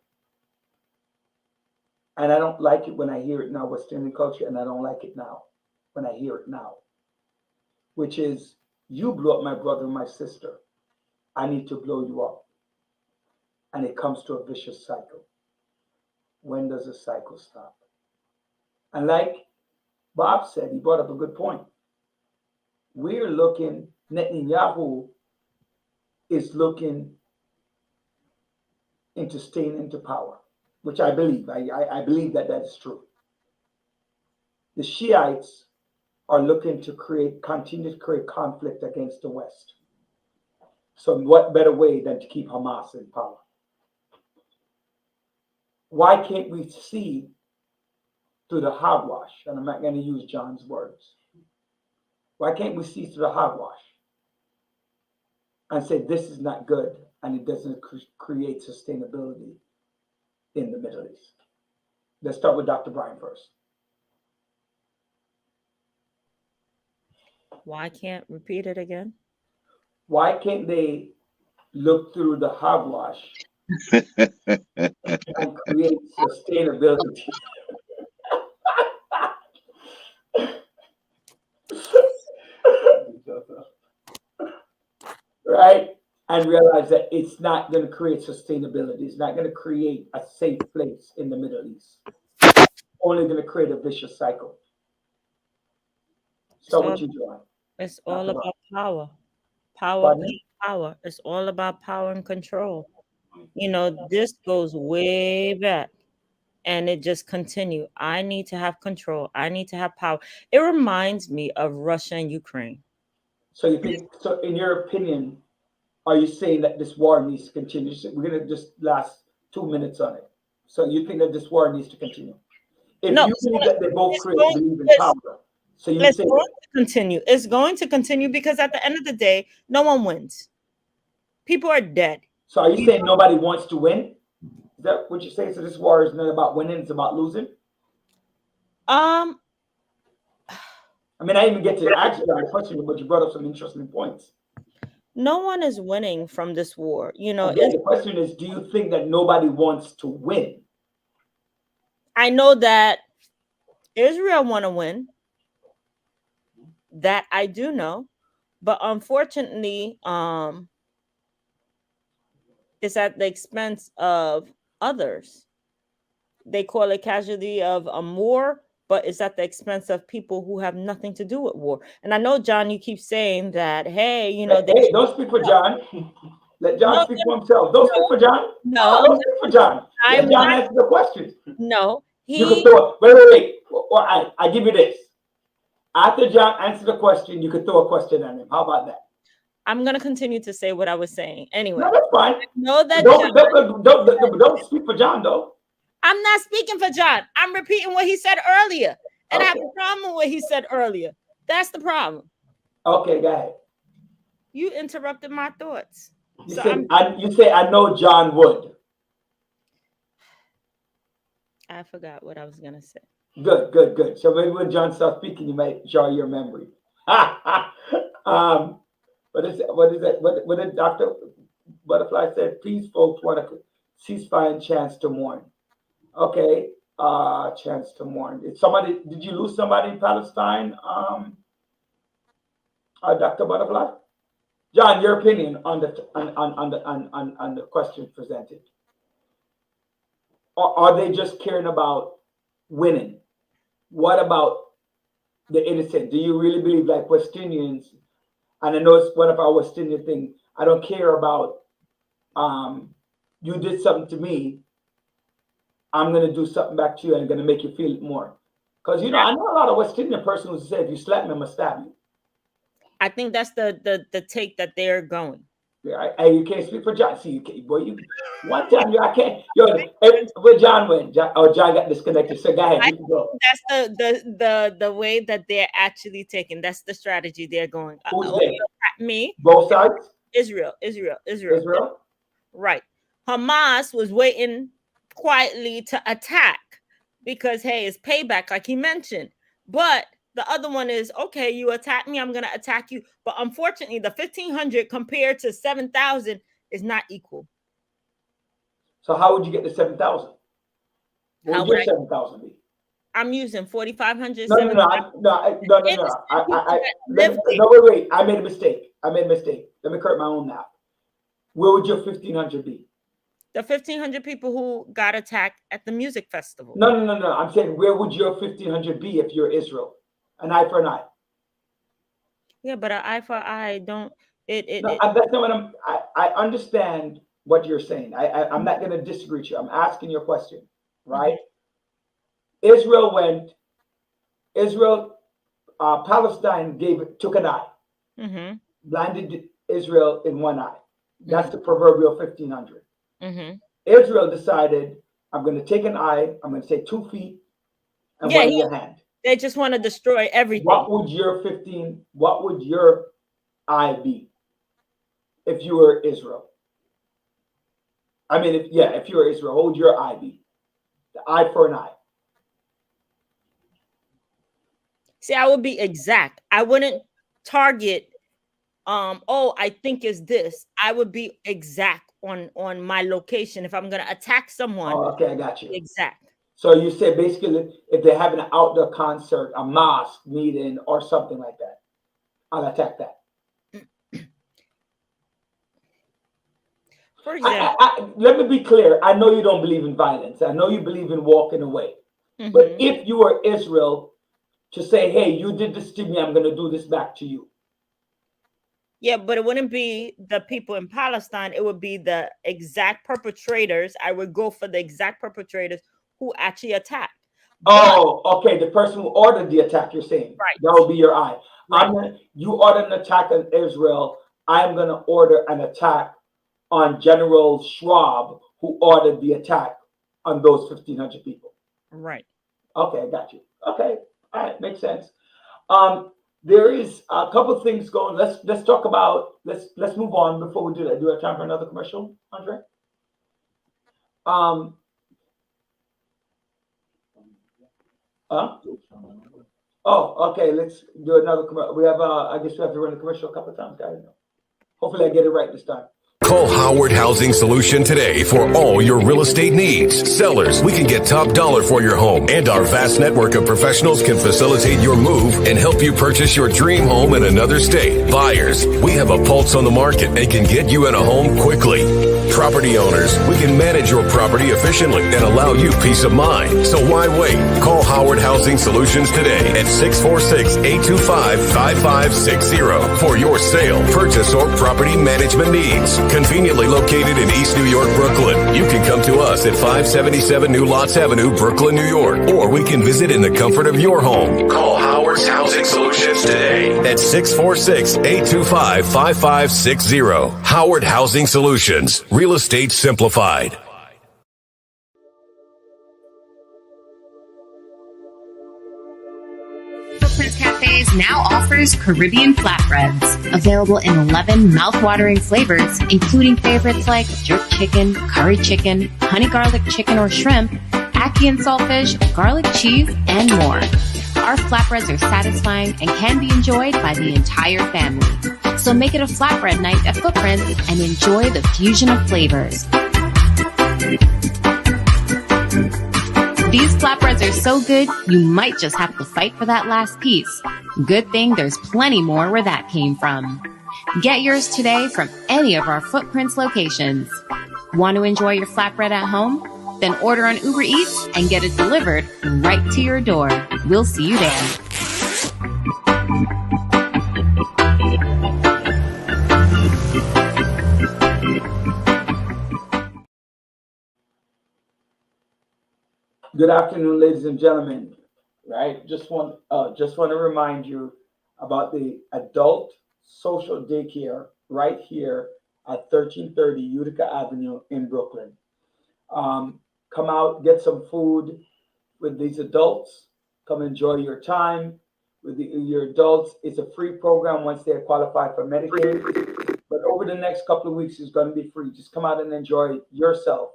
And I don't like it when I hear it in our West Indian culture, and I don't like it now when I hear it now. Which is, you blew up my brother and my sister. I need to blow you up. And it comes to a vicious cycle. When does the cycle stop? And like Bob said, he brought up a good point. We're looking, Netanyahu is looking into staying into power, which I believe. I believe that is true. The Shiites are looking to continue to create conflict against the West. So what better way than to keep Hamas in power? Why can't we see through the hogwash? And I'm not going to use John's words. Why can't we see through the hogwash and say this is not good and it doesn't create sustainability in the Middle East? Let's start with Dr. Brian first. Why can't repeat it again? Why can't they look through the hogwash and create sustainability? Right? And realize that it's not going to create sustainability. It's not going to create a safe place in the Middle East. It's only going to create a vicious cycle. So what you doing? It's all about power. Power, Pardon? power. It's all about power and control. You know, this goes way back and it just continued. I need to have control. I need to have power. It reminds me of Russia and Ukraine. So you think, so in your opinion, are you saying that this war needs to continue? We're going to just last 2 minutes on it. So you think that this war needs to continue? If No, you believe that they both believe in power, so you it's say going to continue. It's going to continue because at the end of the day, no one wins. People are dead. So are you saying nobody wants to win? Is that what you're saying? So this war is not about winning, it's about losing? I mean, I didn't even get to ask you that question, but you brought up some interesting points. No one is winning from this war. You know, Again, the question is, do you think that nobody wants to win? I know that Israel want to win. That I do know. But unfortunately, it's at the expense of others. They call it casualty of a war, but it's at the expense of people who have nothing to do with war. And I know, John, you keep saying that, hey, you know, hey, don't speak for John. Let John speak for himself. Don't speak for John. No, don't speak for John. Let John answer the question. No, you can throw it. Wait. I give you this. After John answers the question, you can throw a question at him. How about that? I'm gonna continue to say what I was saying. Anyway, no, that's fine. Know that don't speak for John though. I'm not speaking for John. I'm repeating what he said earlier, and I have a problem with what he said earlier. That's the problem. Okay, go ahead. You interrupted my thoughts. You say I know John would. I forgot what I was gonna say. Good. So maybe when John starts speaking, you might jog your memory. What is that? What did Dr. Butterfly said? Please, folks, want a ceasefire and chance to mourn. Okay, chance to mourn. Did you lose somebody in Palestine? Dr. Butterfly? John, your opinion on the question presented. Or are they just caring about winning? What about the innocent? Do you really believe, like West Indians, and I know it's one of our West Indian thing, I don't care about you did something to me, I'm going to do something back to you and I'm going to make you feel it more. Because, I know a lot of West Indian person who say, if you slap me, I'm going to stab you. I think that's the take that they're going. Yeah, you can't speak for John. See, you can't, boy, you one time I can't. Yo, where John went? John got disconnected. So go ahead, you can go. That's the way that they're actually taking. That's the strategy they're going. Who's there? Me, Both sides. Israel. Right. Hamas was waiting quietly to attack because hey, it's payback, like he mentioned. But the other one is okay. You attack me, I'm gonna attack you. But unfortunately, the 1,500 compared to 7,000 is not equal. So how would you get the 7,000? What would your 7,000 be? I'm using 4,500. No. Wait. I made a mistake. Let me correct my own math. Where would your 1,500 be? The 1,500 people who got attacked at the music festival. No. I'm saying, where would your 1,500 be if you're Israel? An eye for an eye. Yeah, but an eye for eye don't. That's not what I understand what you're saying. I'm not going to disagree with you. I'm asking your question, right? Mm-hmm. Palestine took an eye, blinded Israel in one eye. That's the proverbial 1,500. Israel decided, I'm going to take an eye, I'm going to take 2 feet, and one in your hand. They just want to destroy everything. What would your eye be if you were Israel? I mean, if you were Israel, what would your eye be? The eye for an eye. See, I would be exact. I wouldn't target, I think is this. I would be exact on my location. If I'm going to attack someone. Oh, okay, I got you. Exact. So you say basically if they're having an outdoor concert, a mosque meeting or something like that, I'll attack that. For example, let me be clear. I know you don't believe in violence. I know you believe in walking away. But if you were Israel, to say, hey, you did this to me, I'm going to do this back to you. Yeah, but it wouldn't be the people in Palestine. It would be the exact perpetrators. I would go for the exact perpetrators who actually attacked. Okay. The person who ordered the attack, you're saying. Right. That would be your eye. Right. You ordered an attack on Israel. I'm going to order an attack on General Schwab, who ordered the attack on those 1,500 people. Right. Okay, I got you. Okay. All right, makes sense. There is a couple of things going. Let's talk about. Let's move on before we do that. Do we have time for another commercial, Andre? Oh, okay. Let's do another commercial. We have. I guess we have to run a commercial a couple of times, guys. Hopefully, I get it right this time. Call Howard Housing Solution today for all your real estate needs. Sellers, we can get top dollar for your home, and our vast network of professionals can facilitate your move and help you purchase your dream home in another state. Buyers, we have a pulse on the market and can get you in a home quickly. Property owners, we can manage your property efficiently and allow you peace of mind. So why wait? Call Howard Housing Solutions today at 646-825-5560 for your sale, purchase, or property management needs. Conveniently located in East New York, Brooklyn. You can come to us at 577 New Lots Avenue, Brooklyn, New York, or we can visit in the comfort of your home. Call Howard's Housing Solutions today at 646-825-5560. Howard Housing Solutions. Real estate simplified. Footprints Cafes now offers Caribbean flatbreads, available in 11 mouth-watering flavors, including favorites like jerk chicken, curry chicken, honey garlic chicken or shrimp, ackee and saltfish, garlic cheese, and more. Our flatbreads are satisfying and can be enjoyed by the entire family. So make it a flatbread night at Footprints and enjoy the fusion of flavors. These flatbreads are so good, you might just have to fight for that last piece. Good thing there's plenty more where that came from. Get yours today from any of our Footprints locations. Want to enjoy your flatbread at home? Then order on Uber Eats and get it delivered right to your door. We'll see you there. Good afternoon, ladies and gentlemen. Right, just want to remind you about the adult social daycare right here at 1330 Utica Avenue in Brooklyn. Come out, get some food with these adults. Come enjoy your time with your adults. It's a free program once they're qualified for Medicaid. But over the next couple of weeks, it's going to be free. Just come out and enjoy yourself.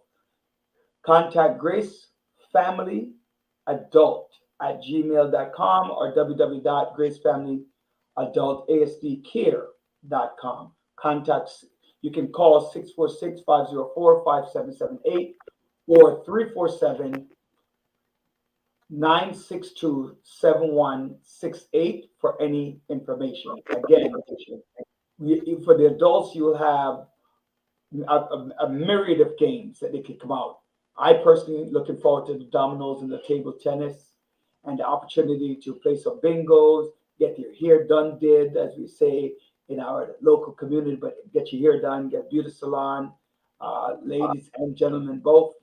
Contact Grace Family Adult at gmail.com or www.gracefamilyadultasdcare.com. Contacts, you can call 646-504-5778 or 347-962-7168 for any information. Again, for the adults, you'll have a myriad of games that they could come out. I personally looking forward to the dominoes and the table tennis and the opportunity to play some bingos, get your hair done did, as we say in our local community, but get your hair done, get beauty salon, ladies and gentlemen both,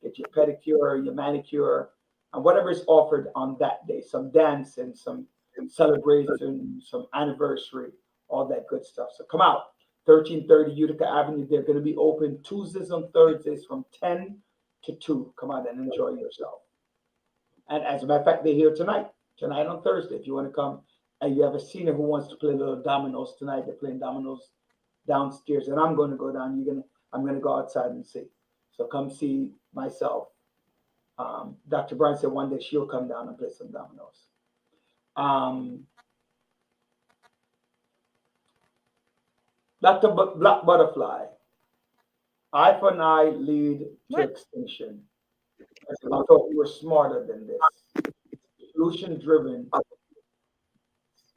get your pedicure, your manicure, and whatever is offered on that day, some dance and some celebration, some anniversary, all that good stuff. So come out, 1330 Utica Avenue. They're going to be open Tuesdays and Thursdays from 10 to 2. Come out and enjoy yourself. And as a matter of fact, they're here tonight on Thursday. If you want to come and you have a senior who wants to play little dominoes tonight, they're playing dominoes downstairs. And I'm going to go down. I'm going to go outside and see. So come see myself. Dr. Brown said one day she'll come down and play some dominoes. Dr. Black Butterfly, I for an eye lead to extinction. I thought we were smarter than this. Solution driven,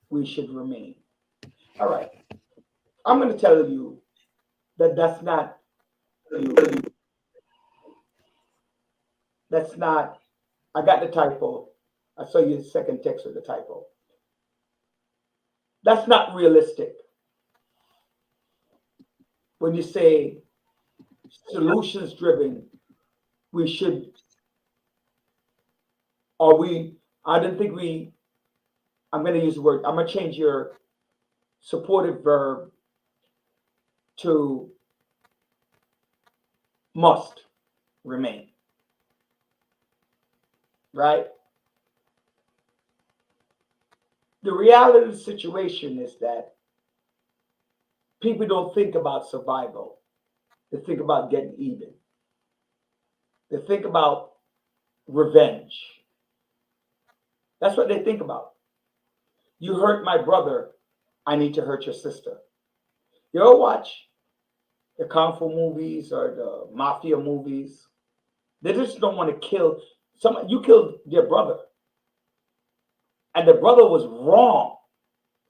we should remain. All right. I'm going to tell you that that's not, I got the typo. I saw you the second text with the typo. That's not realistic. When you say solutions driven, we should, I'm going to use the word, I'm going to change your supportive verb to must remain. Right? The reality of the situation is that people don't think about survival. They think about getting even. They think about revenge. That's what they think about. You hurt my brother, I need to hurt your sister. You ever watch the Kung Fu movies or the Mafia movies? They just don't want to kill someone. You killed their brother. And the brother was wrong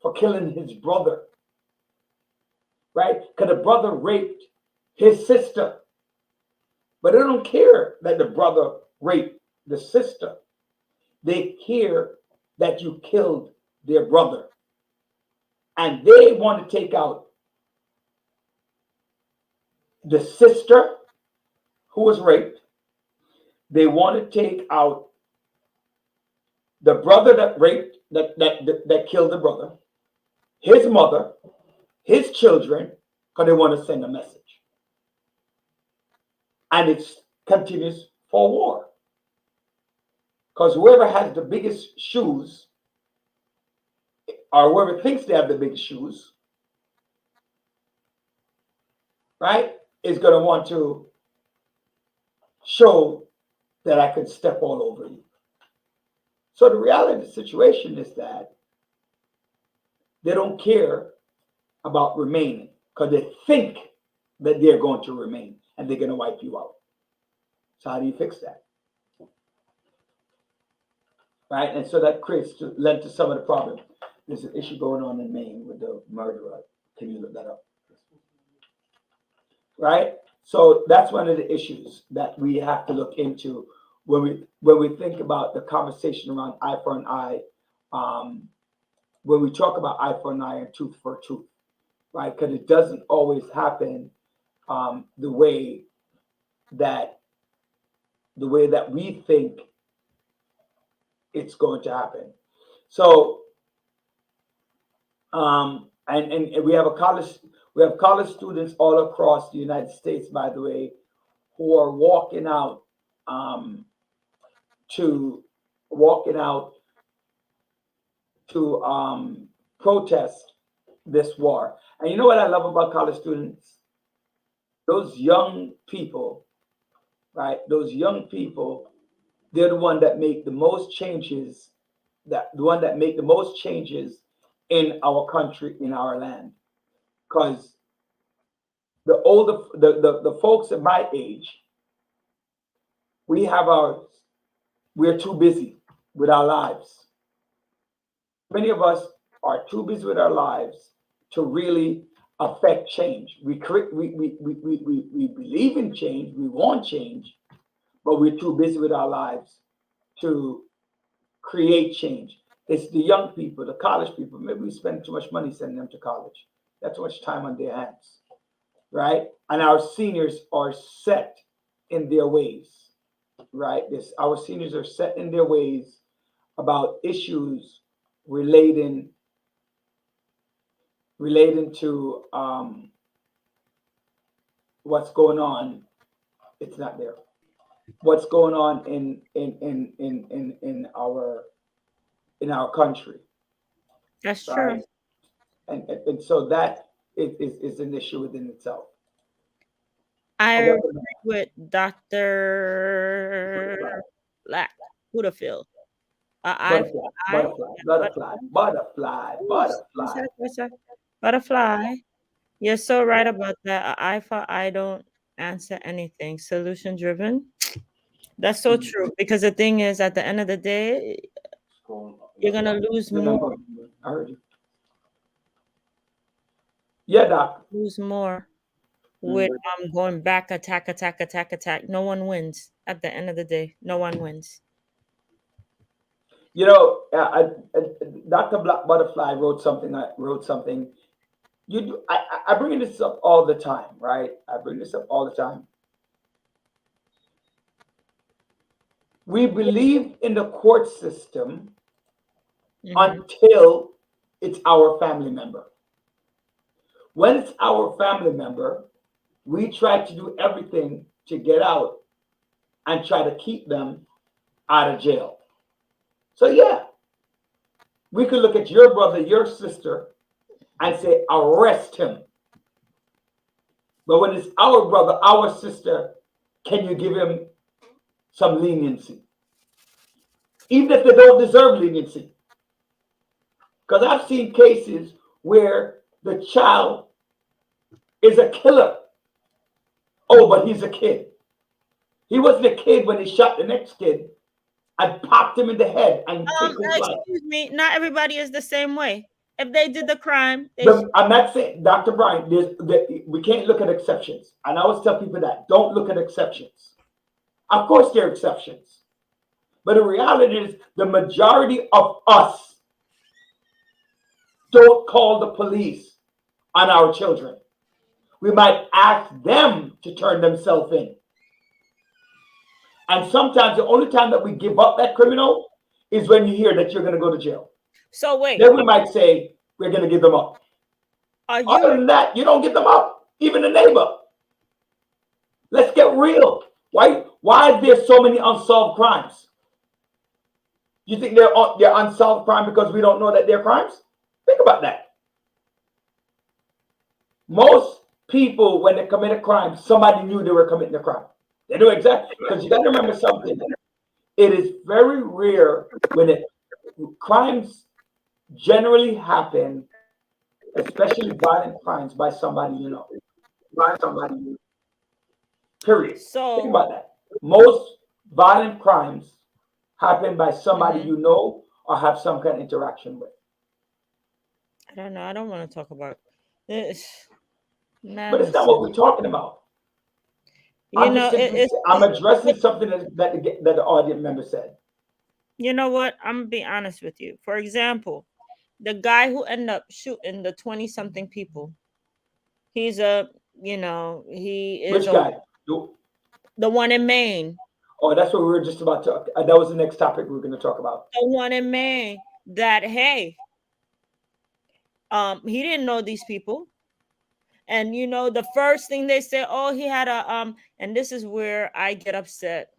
for killing his brother. Right? Because the brother raped his sister. But they don't care that the brother raped the sister. They care that you killed their brother. And they want to take out the sister who was raped. They want to take out the brother that raped, that killed the brother, his mother, his children, because they want to send a message. And it continues for war. Because whoever has the biggest shoes, or whoever thinks they have the biggest shoes, right, is going to want to show that I can step all over you. So the reality of the situation is that they don't care about remaining because they think that they're going to remain and they're going to wipe you out. So how do you fix that? Right? And so that led to some of the problem. There's an issue going on in Maine with the murderer. Can you look that up? Right? So that's one of the issues that we have to look into when we think about the conversation around eye for an eye. When we talk about eye for an eye and tooth for a tooth, right? Because it doesn't always happen the way that we think it's going to happen. So and we have college students all across the United States, by the way, who are walking out to protest this war. And you know what I love about college students? Those young people, right? Those young people, they're the one that make the most changes, in our country, in our land. Because the folks at my age, we're too busy with our lives. Many of us are too busy with our lives to really affect change. We believe in change, we want change, but we're too busy with our lives to create change. It's the young people, the college people. Maybe we spend too much money sending them to college. That's too much time on their hands, right? And our seniors are set in their ways, right? Our seniors are set in their ways about issues relating to what's going on. It's not there. What's going on in our country. That's right? true. And so that is an issue within itself. I agree with Dr. Black Budafield. Butterfly. You're so right about that. An eye for eye don't answer anything. Solution driven. That's so true. Because the thing is, at the end of the day, you're gonna lose more. I heard you. Yeah, Doc. Lose more with going back, attack. No one wins. At the end of the day, no one wins. You know, Dr. Black Butterfly wrote something. I bring this up all the time, right? I bring this up all the time. We believe in the court system until it's our family member. When it's our family member, we try to do everything to get out and try to keep them out of jail. So yeah, we could look at your brother, your sister, and say, arrest him. But when it's our brother, our sister, can you give him some leniency? Even if they don't deserve leniency. Because I've seen cases where the child is a killer. Oh, but he's a kid. He wasn't a kid when he shot the next kid and popped him in the head and took his life. Excuse me, not everybody is the same way. If they did the crime, I'm not saying, Dr. Brian, we can't look at exceptions. And I always tell people that, don't look at exceptions. Of course there are exceptions. But the reality is the majority of us don't call the police on our children. We might ask them to turn themselves in. And sometimes the only time that we give up that criminal is when you hear that you're going to go to jail. So wait. Then we might say, we're going to give them up. Other than that, you don't get them up. Even the neighbor. Let's get real. Why are there so many unsolved crimes? You think they're unsolved crime because we don't know that they're crimes? Think about that. Most people, when they commit a crime, somebody knew they were committing a crime. They know exactly, because you got to remember something. It is very rare when crimes generally happen, especially violent crimes, by somebody you know. By somebody you know. Period. So think about that. Most violent crimes happen by somebody you know or have some kind of interaction with. I don't know. I don't want to talk about this. But it's not what we're talking about. I'm addressing something that the audience member said. You know what? I'm gonna be honest with you. For example, the guy who ended up shooting the 20-something people, he's he is Which guy? The one in Maine. Oh, that's what we were just about to. That was the next topic we were going to talk about. The one in Maine. That He didn't know these people. And you know, the first thing they say, oh, he had a and this is where I get upset.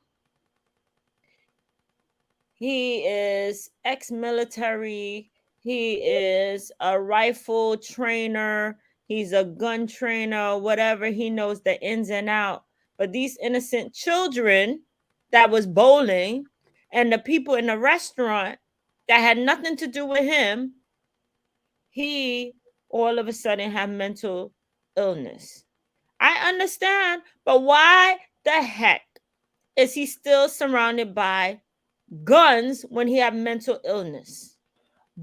He is ex-military. He is a rifle trainer. He's a gun trainer, whatever. He knows the ins and out. But these innocent children that was bowling and the people in the restaurant that had nothing to do with him, he all of a sudden have mental illness. I understand, but why the heck is he still surrounded by guns when he have mental illness?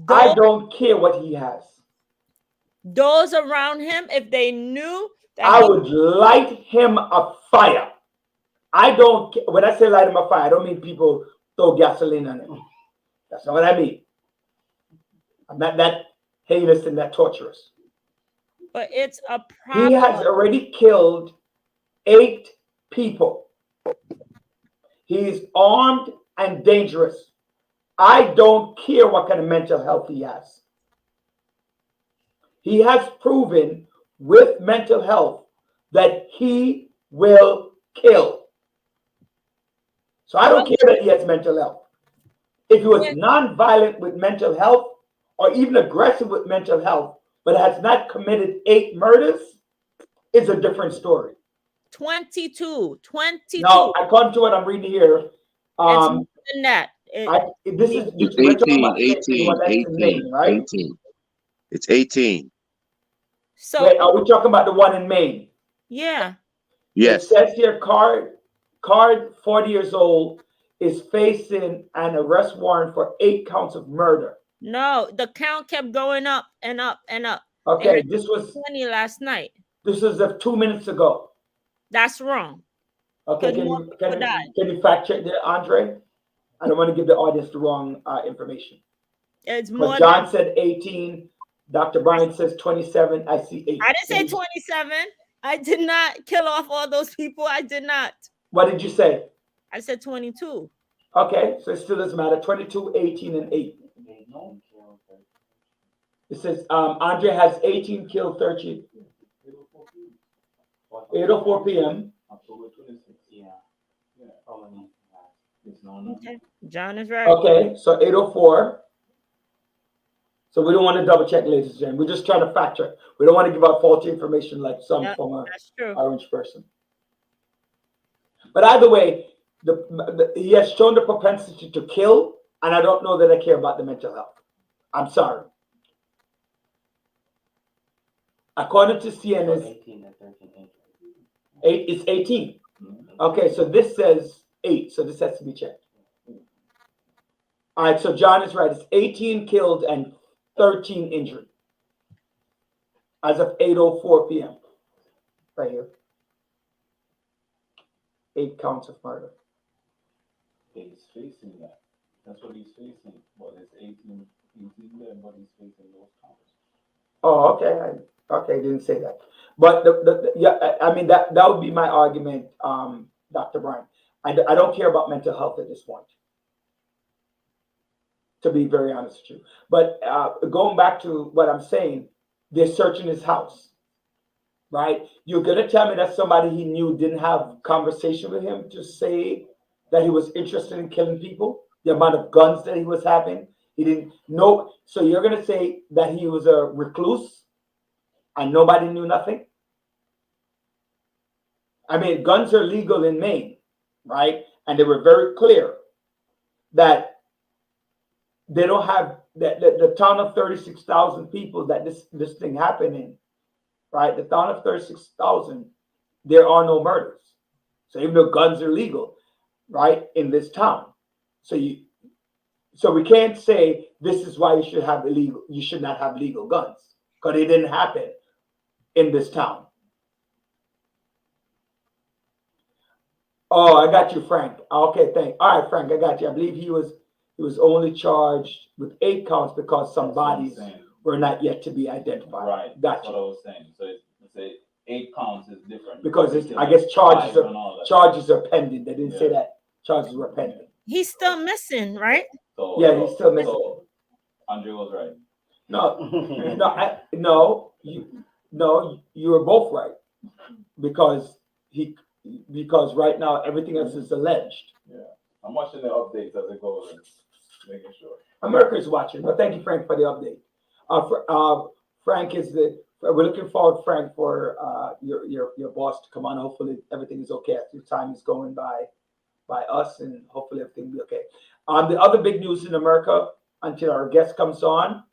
I don't care what he has. Those around him, if they knew that I would light him a fire. I don't, when I say light him a fire, I don't mean people throw gasoline on him. That's not what I mean. I'm not that heinous and that torturous. But it's a problem. He has already killed 8 people. He's armed and dangerous. I don't care what kind of mental health he has. He has proven with mental health that he will kill. So I don't care that he has mental health. If he was non-violent with mental health or even aggressive with mental health, but has not committed 8 murders, it's a different story. 22. No, according to what I'm reading here, it's more than that. It's 18, right? 18. It's 18. So wait, are we talking about the one in Maine? Yeah. It Yes. says here, Card, 40 years old, is facing an arrest warrant for 8 counts of murder. No, the count kept going up and up and up. Okay, this was 20 last night. This was 2 minutes ago. That's wrong. Okay, can you fact check there, Andre? I don't want to give the audience the wrong information. It's more. John said 18. Dr. Brian says 27. I see 8. I didn't say 27. I did not kill off all those people. I did not. What did you say? I said 22. Okay, so it still doesn't matter. 22, 18, and 8. It says Andre has 18 killed, 13. 8:04 p.m. October 26th. Yeah. Okay. John is right. Okay, so 8:04. So we don't want to double check, ladies and gentlemen. We're just trying to fact check. We don't want to give out faulty information like some from an orange person. But either way, he has shown the propensity to kill, and I don't know that I care about the mental health. I'm sorry. According to CNN, it's 18. Okay, so this says 8, so this has to be checked. All right, so John is right. It's 18 killed and 13 injured as of 8:04 p.m. Right here. 8 counts of murder. He's facing that. That's what he's facing. But it's 18 there, but he's facing those counts. Oh, okay. I didn't say that. But I mean that would be my argument, Dr. Brian. I don't care about mental health at this point, to be very honest with you. But going back to what I'm saying, they're searching his house, right? You're gonna tell me that somebody he knew didn't have conversation with him to say that he was interested in killing people? The amount of guns that he was having, he didn't know. So you're gonna say that he was a recluse and nobody knew nothing? I mean, guns are legal in Maine, right? And they were very clear that they don't have the town of 36,000 people that this thing happened in, right? The town of 36,000, there are no murders. So even though guns are legal, right, in this town, so we can't say this is why you should not have legal guns, because it didn't happen in this town. Oh, I got you, Frank. Okay, thanks. All right, Frank, I got you. I believe he was only charged with 8 counts because some bodies were not yet to be identified. Right. Got That's you. what I was saying. So it's 8 counts is different. Because I guess charges are pending. They didn't say that charges were pending. He's still missing, right? Yeah, he's still missing. So Andre was right. No, you were both right because right now everything else is alleged. Yeah, I'm watching the updates as it goes and making sure. America is watching, but thank you, Frank, for the update. Frank we're looking forward, Frank, for your boss to come on. Hopefully everything is okay as your time is going by us, and hopefully everything will be okay. The other big news in America, until our guest comes on,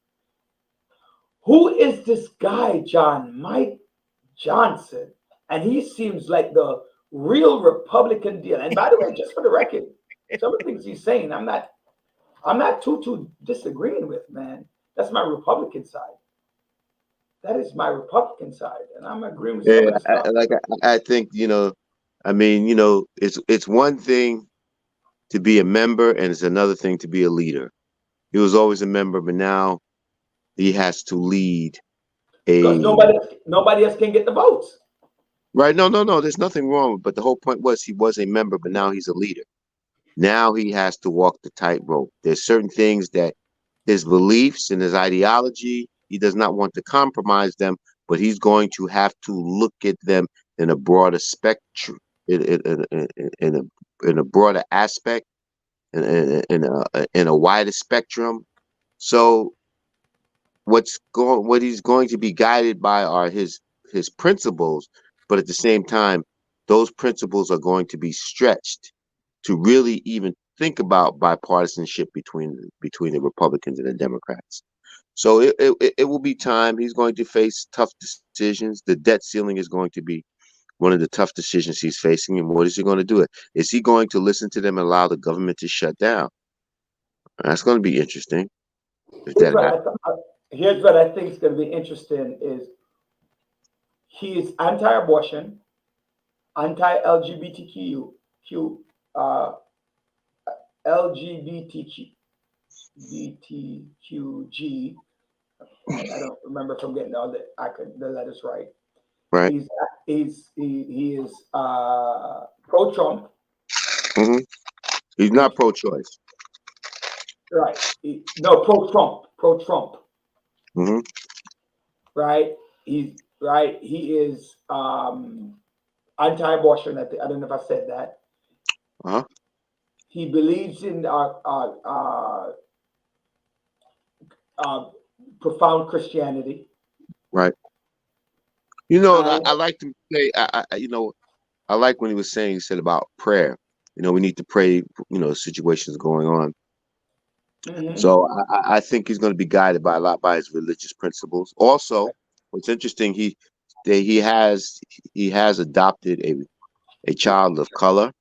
who is this guy, John? Mike Johnson. And he seems like the real Republican deal. And by the way, just for the record, some of the things he's saying, I'm not too disagreeing with, man. That's my Republican side. That is my Republican side, and I'm agreeing with some of the stuff. I think, I mean, it's one thing to be a member, and it's another thing to be a leader. He was always a member, but now he has to lead because nobody else can get the votes. Right? No. There's nothing wrong. But the whole point was he was a member, but now he's a leader. Now he has to walk the tightrope. There's certain things that his beliefs and his ideology, he does not want to compromise them, but he's going to have to look at them in a broader spectrum, in a broader aspect, in a wider spectrum. So what he's going to be guided by are his principles, but at the same time, those principles are going to be stretched to really even think about bipartisanship between the Republicans and the Democrats. So it will be time. He's going to face tough decisions. The debt ceiling is going to be one of the tough decisions he's facing. And what is he going to do? Is he going to listen to them and allow the government to shut down? That's going to be interesting. Here's what I think is going to be interesting is he is anti-abortion, anti-LGBTQ, LGBTQG. I don't remember if I'm getting all the letters right. Right. He is pro-Trump. Mm-hmm. He's not pro-choice. Right. Pro-Trump. Mm-hmm. Right. He is anti-abortion. I don't know if I said that. Uh-huh. He believes in profound Christianity. Right. I like to say, I like when he was saying, he said about prayer. We need to pray, situations going on. Mm-hmm. So I think he's going to be guided by his religious principles. Also, what's interesting, he has adopted a child of color,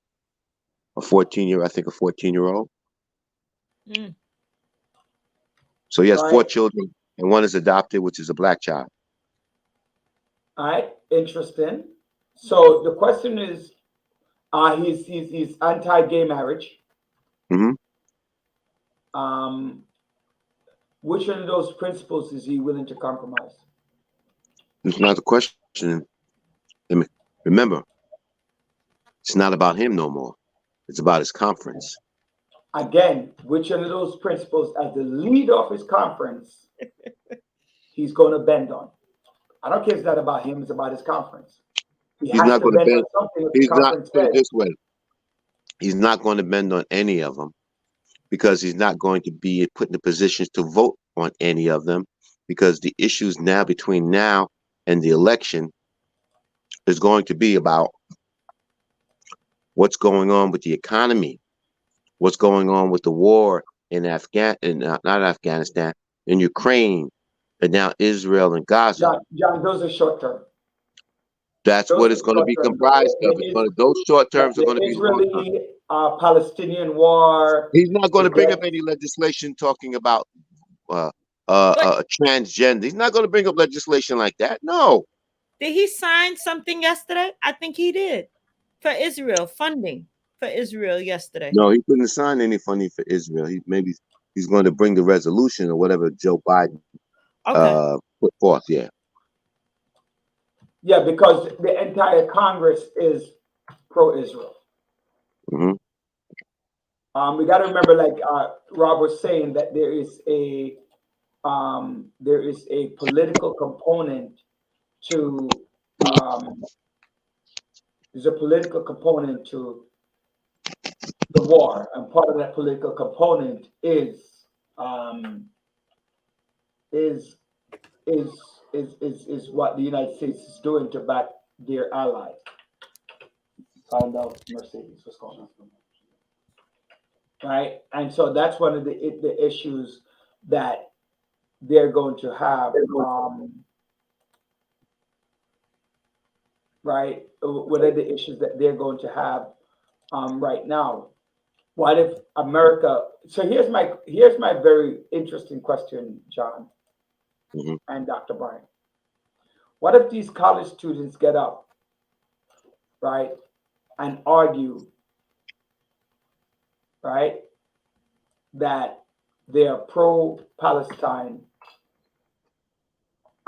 a 14-year-old. Mm. So he has 4 children, and one is adopted, which is a black child. All right, interesting. So the question is, he's anti-gay marriage. Mm-hmm. Which one of those principles is he willing to compromise? It's not the question. Remember, it's not about him no more. It's about his conference. Again, which one of those principles, as the leader of his conference, he's going to bend on? I don't care if it's not about him, it's about his conference. He's not going to bend on something. He's not, put it this way. He's not going to bend on any of them because he's not going to be put in the positions to vote on any of them, because the issues now between now and the election is going to be about what's going on with the economy, what's going on with the war in in Ukraine, and now Israel and Gaza. John, those are short term. That's what it's going to be comprised of. Those short terms are going to be Israeli Palestinian war. He's not going to bring up any legislation talking about transgender. He's not going to bring up legislation like that. No. Did he sign something yesterday? I think he did for Israel, funding for Israel yesterday. No, he couldn't sign any funding for Israel. He's going to bring the resolution or whatever Joe Biden put forth. Yeah. Yeah, because the entire Congress is pro-Israel. Mm-hmm. We got to remember, like Rob was saying, that there is a there is a political component to there's a political component to the war, and part of that political component is is what the United States is doing to back their allies. Find out, Mercedes, what's going on, right? And so that's one of the issues that they're going to have, right? What are the issues that they're going to have right now? What if America? So here's my very interesting question, John and Dr. Brian. What if these college students get up, right, and argue, right, that they are pro-Palestine,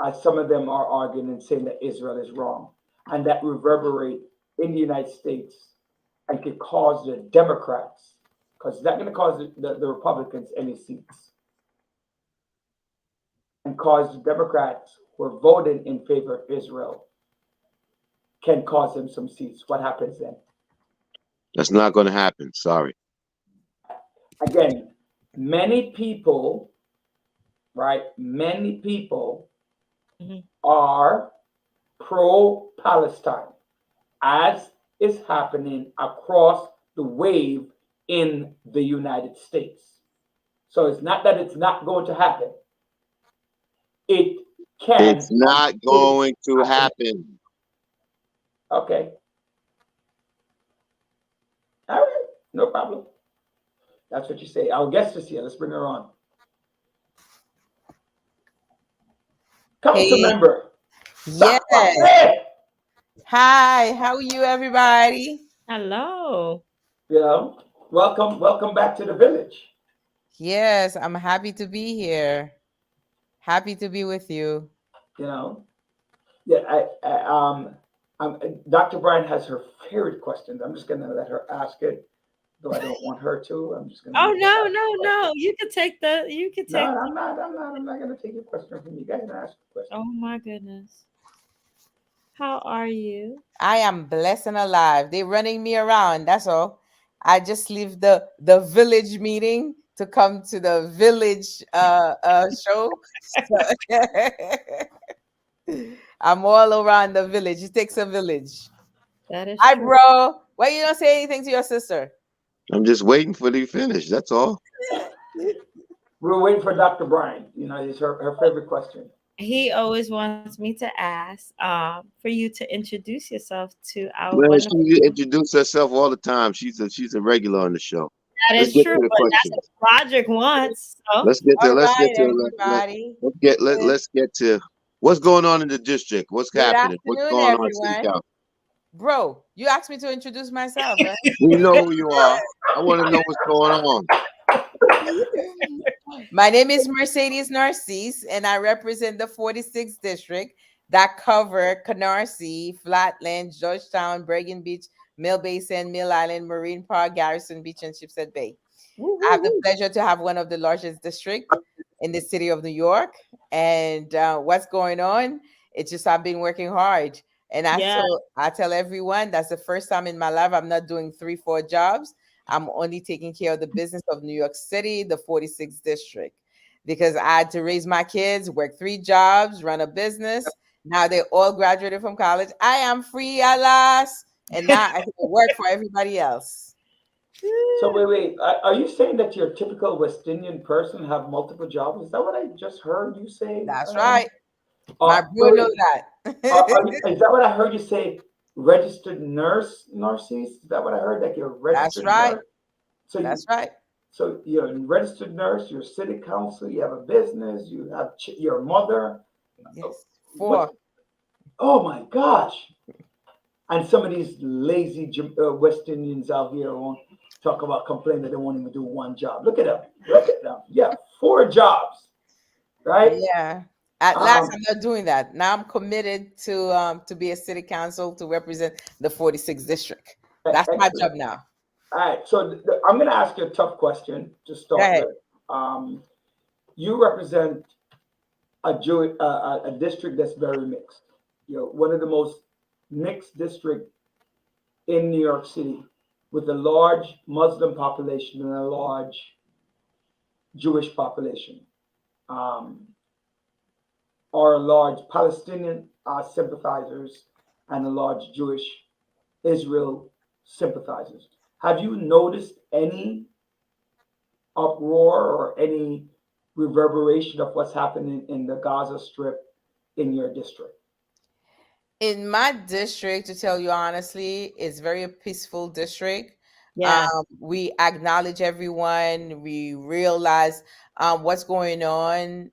as some of them are arguing and saying that Israel is wrong, and that reverberate in the United States and could cause the Democrats, because it's not going to cause the Republicans any seats, and cause the Democrats who are voting in favor of Israel can cause them some seats. What happens then? That's not going to happen. Sorry. Again, many people, right? Many people are pro-Palestine, as is happening across the wave in the United States. So it's not that it's not going to happen. It can. It's not going to happen. Okay. All right. No problem. That's what you say. Our guest is here. Let's bring her on. Council member. Yes. Hey! Hi, how are you, everybody? Hello. You know, welcome back to the village. Yes, I'm happy to be here. Happy to be with you. You know, yeah. Dr. Brian has her favorite questions. I'm just gonna let her ask it, though I don't want her to. I'm just gonna. Oh no! You can take the. You can take. No, I'm not gonna take your question from you. You guys can ask a question. Oh my goodness. How are you? I am blessed and alive. They're running me around. That's all. I just leave the village meeting to come to the village show. I'm all around the village. It takes a village. That is Hi, true. bro. Why you don't say anything to your sister? I'm just waiting for the finish. That's all. We're waiting for Dr. Brian. You know, it's her favorite question. He always wants me to ask for you to introduce yourself to our. Well, she introduces herself all the time. She's a regular on the show. That is true, but that's what Roderick wants. So. Let's get to what's going on in the district. What's happening? What's going on in City Council? Bro, you asked me to introduce myself. Right? We know who you are. I want to know what's going on. My name is Mercedes Narcisse, and I represent the 46th district that cover Canarsie, Flatland, Georgetown, Bergen Beach, Mill Basin, Mill Island, Marine Park, Garrison Beach, and Shipshead Bay. I have the pleasure to have one of the largest districts in the city of New York. And what's going on? It's just I've been working hard. And I tell everyone that's the first time in my life I'm not doing 3-4 jobs. I'm only taking care of the business of New York City, the 46th district, because I had to raise my kids, work 3 jobs, run a business. Now they're all graduated from college. I am free, alas, and now I can work for everybody else. So wait, are you saying that your typical West Indian person have multiple jobs? Is that what I just heard you say? That's right. My bro knows that. Is that what I heard you say? Registered nurse, Narcisse? Is that what I heard? Like you're registered. That's right. Nurse? So that's right. So you're a registered nurse. You're a city council. You have a business. You have your mother. Yes. 4. Oh my gosh! And some of these lazy West Indians out here won't talk about complaining that they won't even do 1 job. Look at them. Look at them. Yeah, 4 jobs, right? Yeah. At last, I'm not doing that. Now I'm committed to be a city council to represent the 46th district. That's my job now. All right. So I'm going to ask you a tough question to start with. You represent a district that's very mixed. You know, one of the most mixed district in New York City, with a large Muslim population and a large Jewish population, um, are large Palestinian sympathizers and a large Jewish Israel sympathizers. Have you noticed any uproar or any reverberation of what's happening in the Gaza Strip in your district? In my district, to tell you honestly, it's very peaceful district. Yeah. We acknowledge everyone. We realize what's going on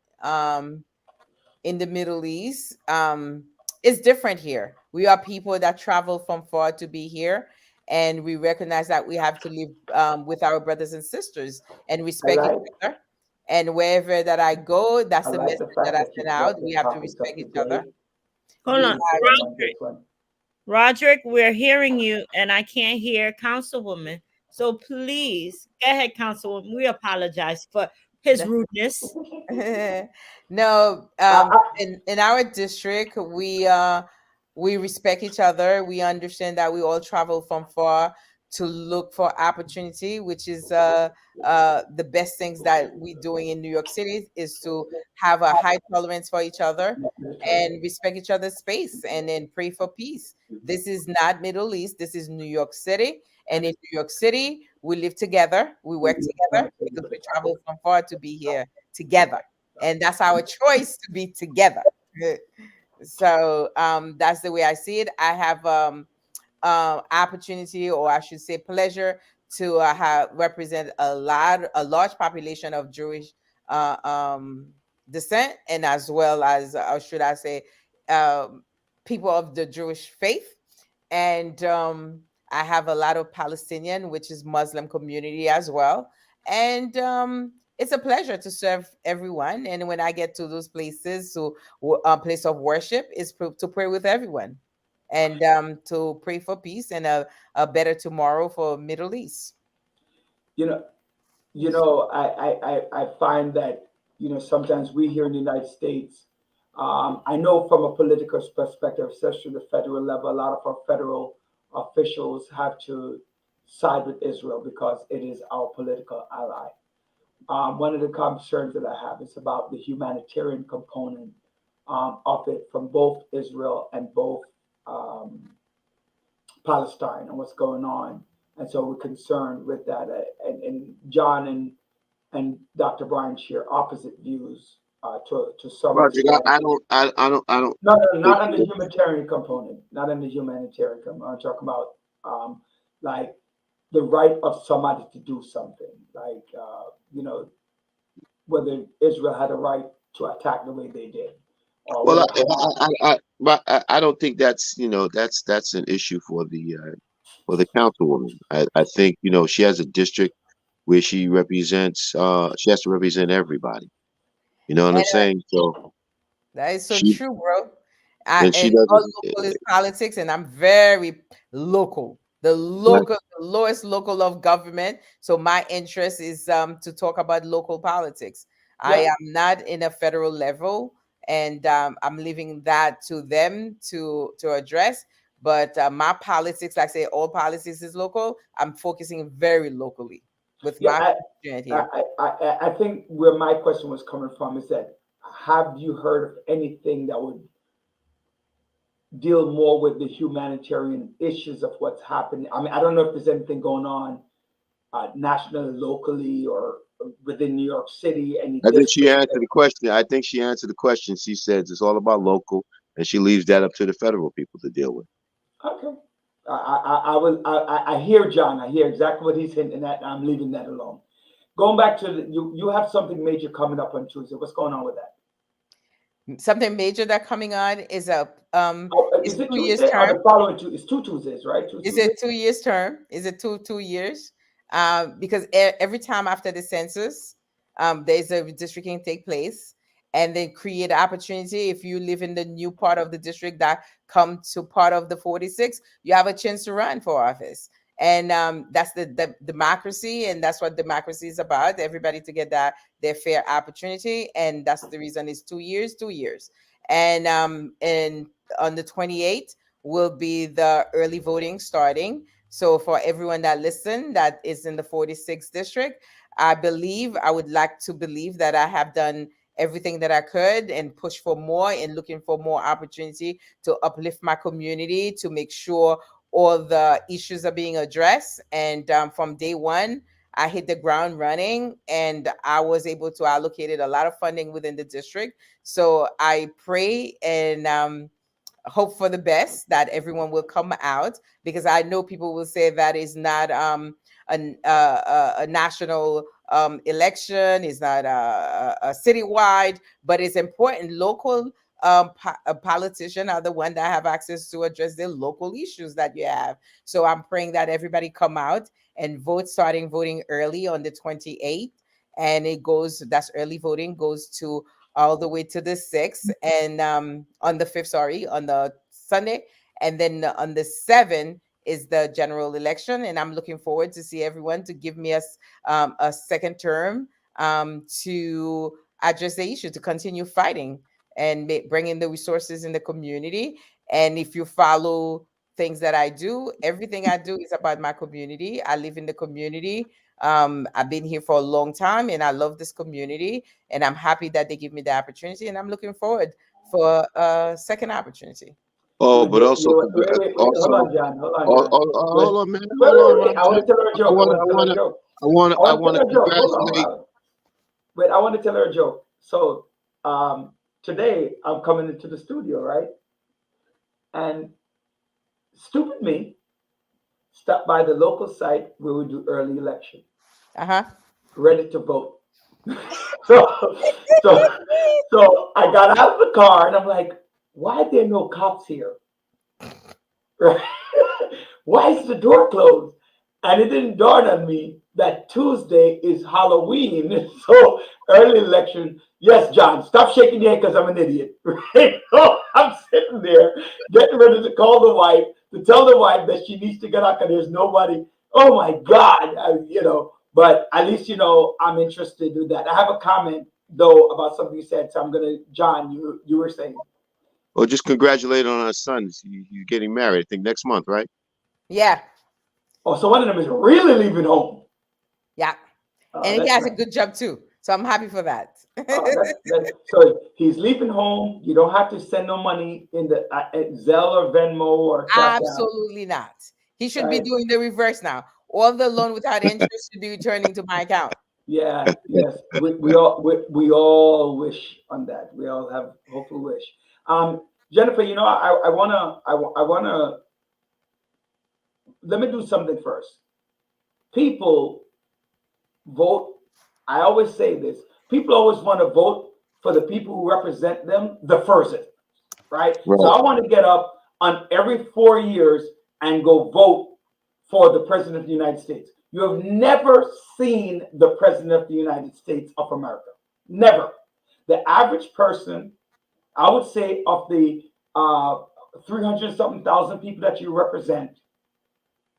in the Middle East. It's different here. We are people that travel from far to be here, and we recognize that we have to live with our brothers and sisters and I respect each like other. And wherever that I go, that's I the like message the that fact I that you send out. brought We the have to topic respect up each today. other. Hold We on. On this one. Roderick, we're hearing you, and I can't hear Councilwoman. So please, go ahead, Councilwoman. We apologize for his rudeness. No, I, in our district, we respect each other. We understand that we all travel from far to look for opportunity, which is the best things that we're doing in New York City is to have a high tolerance for each other and respect each other's space and then pray for peace. This is not Middle East. This is New York City. And in New York City, we live together, we work together because we travel from far to be here together. And that's our choice to be together. So that's the way I see it. I have opportunity, or I should say pleasure, to have represent a large population of Jewish descent, and as well as, should I say, people of the Jewish faith. And I have a lot of Palestinian, which is Muslim community as well. And it's a pleasure to serve everyone. And when I get to those places, so place of worship is to pray with everyone and to pray for peace and a better tomorrow for Middle East. you know, I find that, sometimes we here in the United States, I know from a political perspective, especially the federal level, a lot of our federal officials have to side with Israel because it is our political ally. One of the concerns that I have is about the humanitarian component of it from both Israel and both um, Palestine and what's going on. And so we're concerned with that. And John and Dr. Brian share opposite views to some Roger, extent. I don't. No, not on the humanitarian component. Not on the humanitarian component. I'm talking about like the right of somebody to do something. Like whether Israel had a right to attack the way they did. Well, I don't think that's that's an issue for the councilwoman. I think she has a district where she represents. She has to represent everybody. You know what I'm And saying? So that is so she true, bro. and she And all doesn't. local is politics, and I'm very local. The lowest local of government. So my interest is to talk about local politics. I Yeah, am not in a federal level, and I'm leaving that to them to address. But my politics, like I say, all politics is local. I'm focusing very locally with yeah. my I, constituent I, here. I think where my question was coming from is that have you heard of anything that would deal more with the humanitarian issues of what's happening? I mean, I don't know if there's anything going on nationally, locally, or within New York City, any I think she district. answered the question. I think she answered the question. She says it's all about local, and she leaves that up to the federal people to deal with. Okay. I will. I hear John. I hear exactly what he's hinting at. And I'm leaving that alone. Going back to you have something major coming up on Tuesday. What's going on with that? Something major that coming on is a Is it's it 2 years Tuesday or term. the following two? It's 2 Tuesdays, right? Two Is Tuesdays. it 2 years term? Is it two years? Because every time after the census, there's a redistricting take place, and they create opportunity. If you live in the new part of the district that come to part of the 46, you have a chance to run for office. And that's the democracy, and that's what democracy is about. Everybody to get their fair opportunity, and that's the reason it's 2 years, 2 years. And on the 28th will be the early voting starting. So for everyone that listen that is in the 46th district, I would like to believe that I have done everything that I could and push for more and looking for more opportunity to uplift my community, to make sure all the issues are being addressed. And from day one, I hit the ground running, and I was able to allocate a lot of funding within the district. So I pray and hope for the best that everyone will come out, because I know people will say that is not a national election, is not a citywide, but it's important. Local politicians are the one that have access to address the local issues that you have. So I'm praying that everybody come out and vote, starting voting early on the 28th. And that's early voting, goes to all the way to the 6th, and on the 5th, on the Sunday. And then on the 7th is the general election. And I'm looking forward to see everyone to give me a second term to address the issue, to continue fighting and bring in the resources in the community. And if you follow things that I do, everything I do is about my community. I live in the community. I've been here for a long time, and I love this community, and I'm happy that they give me the opportunity, and I'm looking forward for a second opportunity. Oh, but also, wait, also, hold on, John. hold on, man. Wait, I want to tell her a joke. I want to congratulate. Wait, I want to tell her a joke. So, today I'm coming into the studio, right? And stupid me stopped by the local site where we do early election. Ready to vote. so I got out of the car and I'm like, why are there no cops here? Why is the door closed? And it didn't dawn on me that Tuesday is Halloween. So early election. Yes, John, stop shaking your head because I'm an idiot. So I'm sitting there getting ready to call the wife, to tell the wife that she needs to get out because there's nobody. Oh my God, but at least, I'm interested in that. I have a comment though about something you said. So I'm going to, John, you were saying. Well, just congratulate on our sons. You're getting married, I think, next month, right? Yeah. Oh, so one of them is really leaving home. Yeah. And he has a good job too. So I'm happy for that. So he's leaving home. You don't have to send no money in the Zelle or Venmo or absolutely not. He should be doing the reverse now. All the loan without interest should be returning to my account. Yeah, yes. We all wish on that. We all have hopeful wish. Jennifer, I wanna let me do something first. People vote. I always say this. People always want to vote for the people who represent them the furthest, right? So I want to get up on every 4 years and go vote for the President of the United States. You have never seen the President of the United States of America. Never. The average person, I would say, of the 300-something thousand people that you represent,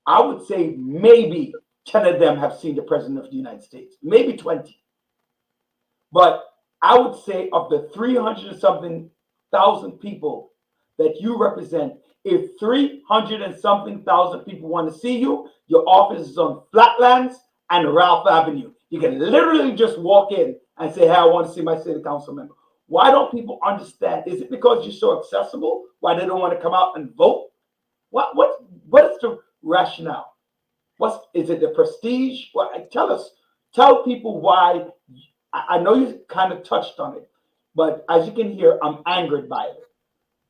I would say maybe 10 of them have seen the President of the United States, maybe 20. But I would say of the 300-something thousand people that you represent, if 300-something thousand people want to see you, your office is on Flatlands and Ralph Avenue. You can literally just walk in and say, hey, I want to see my city council member. Why don't people understand? Is it because you're so accessible? Why they don't want to come out and vote? What is the rationale? Is it the prestige? Tell people why. I know you kind of touched on it, but as you can hear, I'm angered by it.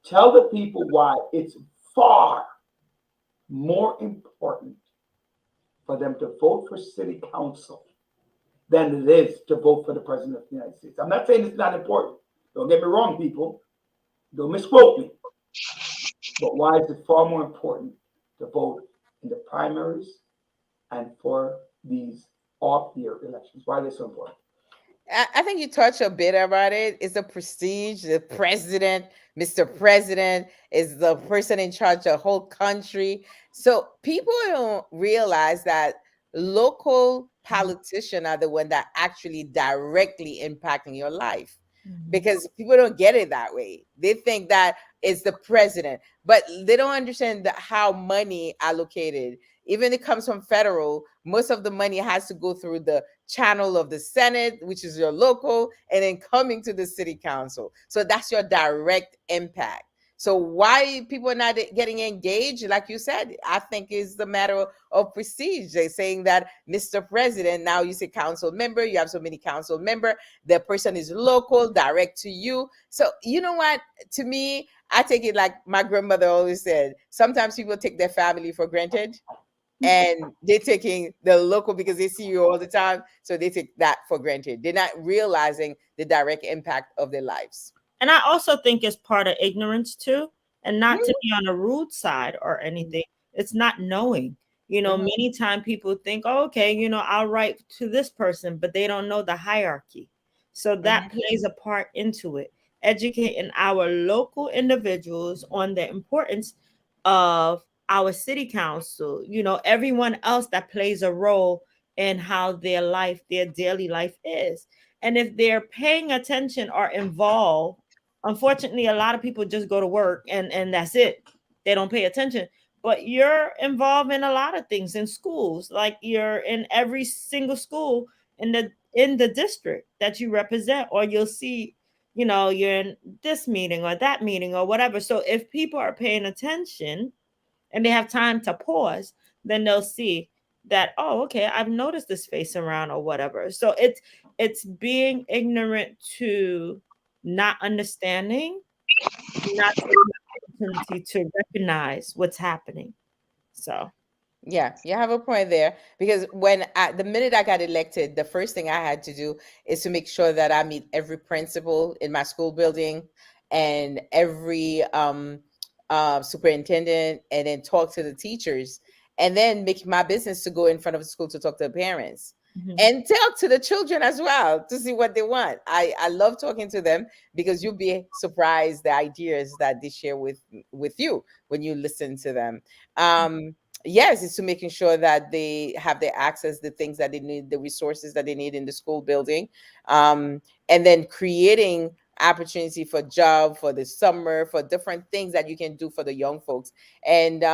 Tell the people why it's far more important for them to vote for city council than it is to vote for the President of the United States. I'm not saying it's not important. Don't get me wrong, people. Don't misquote me. But why is it far more important to vote in the primaries and for these off-year elections? Why are they so important? I think you touched a bit about it. It's the prestige. The president, Mr. President, is the person in charge of the whole country. So people don't realize that local politicians are the one that actually directly impacting your life, because people don't get it that way. They think that it's the president, but they don't understand how money allocated. Even it comes from federal, most of the money has to go through the channel of the Senate, which is your local, and then coming to the city council. So that's your direct impact. So why people are not getting engaged, like you said, I think is the matter of prestige. They're saying that Mr. President, now you say council member, you have so many council member, the person is local, direct to you. So you know what? To me, I take it like my grandmother always said, sometimes people take their family for granted, and they're taking the local because they see you all the time, so they take that for granted. They're not realizing the direct impact of their lives. And I also think it's part of ignorance too, and not to be on a rude side or anything. It's not knowing. Many times people think, oh, okay, I'll write to this person, but they don't know the hierarchy. So that plays a part into it. Educating our local individuals on the importance of our city council, everyone else that plays a role in how their daily life is. And if they're paying attention or involved, unfortunately, a lot of people just go to work and that's it. They don't pay attention. But you're involved in a lot of things in schools, like you're in every single school in the district that you represent, or you'll see, you're in this meeting or that meeting or whatever. So if people are paying attention and they have time to pause, then they'll see that, oh, okay, I've noticed this face around or whatever. So it's being ignorant to not understanding, not taking the opportunity to recognize what's happening. So yeah, you have a point there, because the minute I got elected, the first thing I had to do is to make sure that I meet every principal in my school building and every superintendent, and then talk to the teachers, and then make my business to go in front of the school to talk to the parents. And talk to the children as well to see what they want. I love talking to them, because you'll be surprised the ideas that they share with you when you listen to them. Yes, it's to making sure that they have the access, the things that they need, the resources that they need in the school building, and then creating opportunity for job, for the summer, for different things that you can do for the young folks, and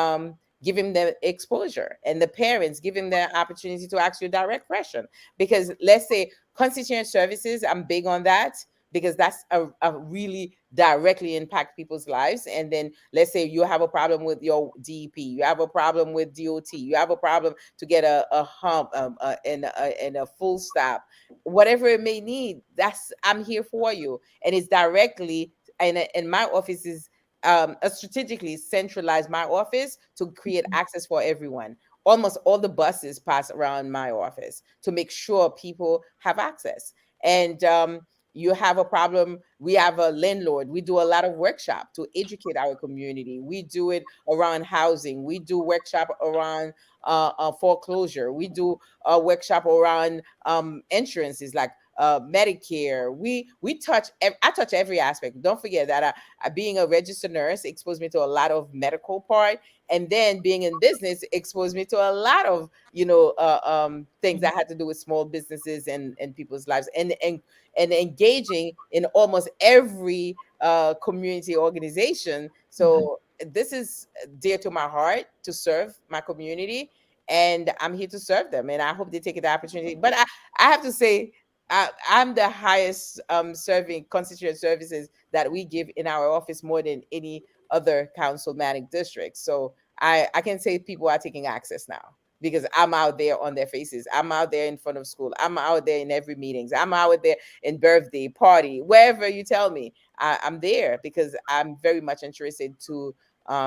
giving them exposure, and the parents giving them opportunity to ask you direct question. Because let's say constituent services, I'm big on that, because that's a really directly impact people's lives. And then let's say you have a problem with your DEP, you have a problem with DOT, you have a problem to get a hump and a full stop, whatever it may need, I'm here for you. And it's directly, and my office is strategically centralized my office to create access for everyone. Almost all the buses pass around my office to make sure people have access. And you have a problem, we have a landlord, we do a lot of workshop to educate our community. We do it around housing, we do workshop around foreclosure, we do a workshop around insurances like Medicare. I touch every aspect. Don't forget that being a registered nurse exposed me to a lot of medical part, and then being in business exposed me to a lot of things that had to do with small businesses and people's lives, and engaging in almost every community organization. So this is dear to my heart, to serve my community, and I'm here to serve them, and I hope they take the opportunity. But I have to say, I'm the highest serving constituent services that we give in our office, more than any other councilmanic district. So I can say people are taking access now, because I'm out there on their faces. I'm out there in front of school. I'm out there in every meetings. I'm out there in birthday party, wherever you tell me. I'm there because I'm very much interested to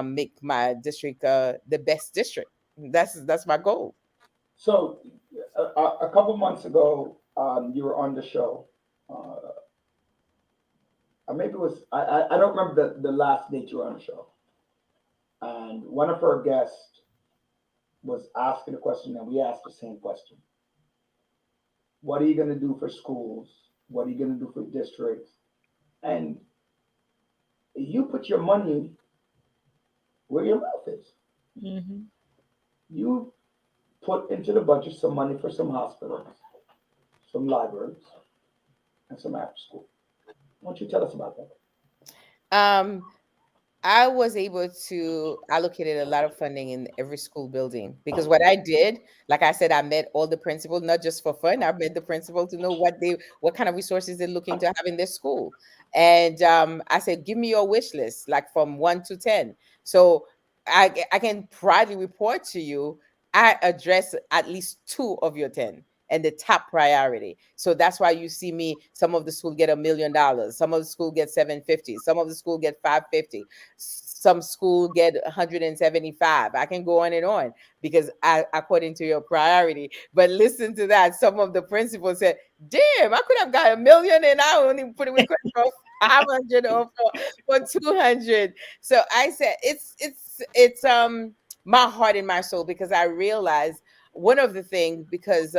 make my district the best district. That's my goal. So a couple months ago, you were on the show. Or maybe it was, I don't remember the last date you were on the show. And one of our guests was asking a question, and we asked the same question. What are you going to do for schools What are you going to do for districts? And you put your money where your mouth is. Mm-hmm. You put into the budget some money for some hospitals, some libraries, and some after school. Why don't you tell us about that? I was able to allocate a lot of funding in every school building because what I did, like I said, I met all the principals, not just for fun. I met the principal to know what kind of resources they're looking to have in their school. And I said, give me your wish list, like from 1 to 10. So I can proudly report to you, I address at least 2 of your 10 and the top priority. So that's why you see me, some of the school get $1 million, some of the school get 750, some of the school get 550, some school get 175. I can go on and on because according to your priority. But listen to that. Some of the principals said, damn, I could have got $1 million and I only put it with 500 or for 200. So I said, it's my heart and my soul, because I realized one of the things, because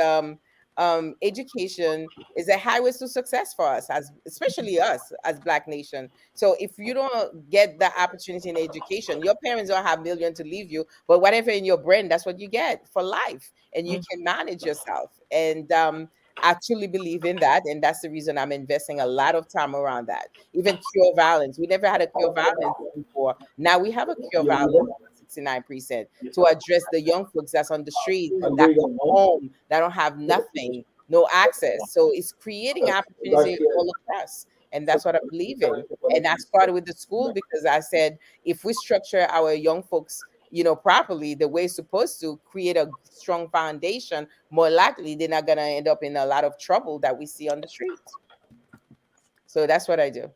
education is a highway to success for us, as especially us as Black nation. So if you don't get the opportunity in education, your parents don't have million to leave you, but whatever in your brain, that's what you get for life, and you can manage yourself. And I truly believe in that, and that's the reason I'm investing a lot of time around that. Even cure violence, we never had a cure violence before. Now we have a cure violence 69 precinct to address the young folks that's on the street, that come home, that don't have nothing, no access. So it's creating opportunity all across. And that's what I believe in. And I started with the school because I said, if we structure our young folks, properly, the way it's supposed to, create a strong foundation, more likely they're not going to end up in a lot of trouble that we see on the streets. So that's what I do.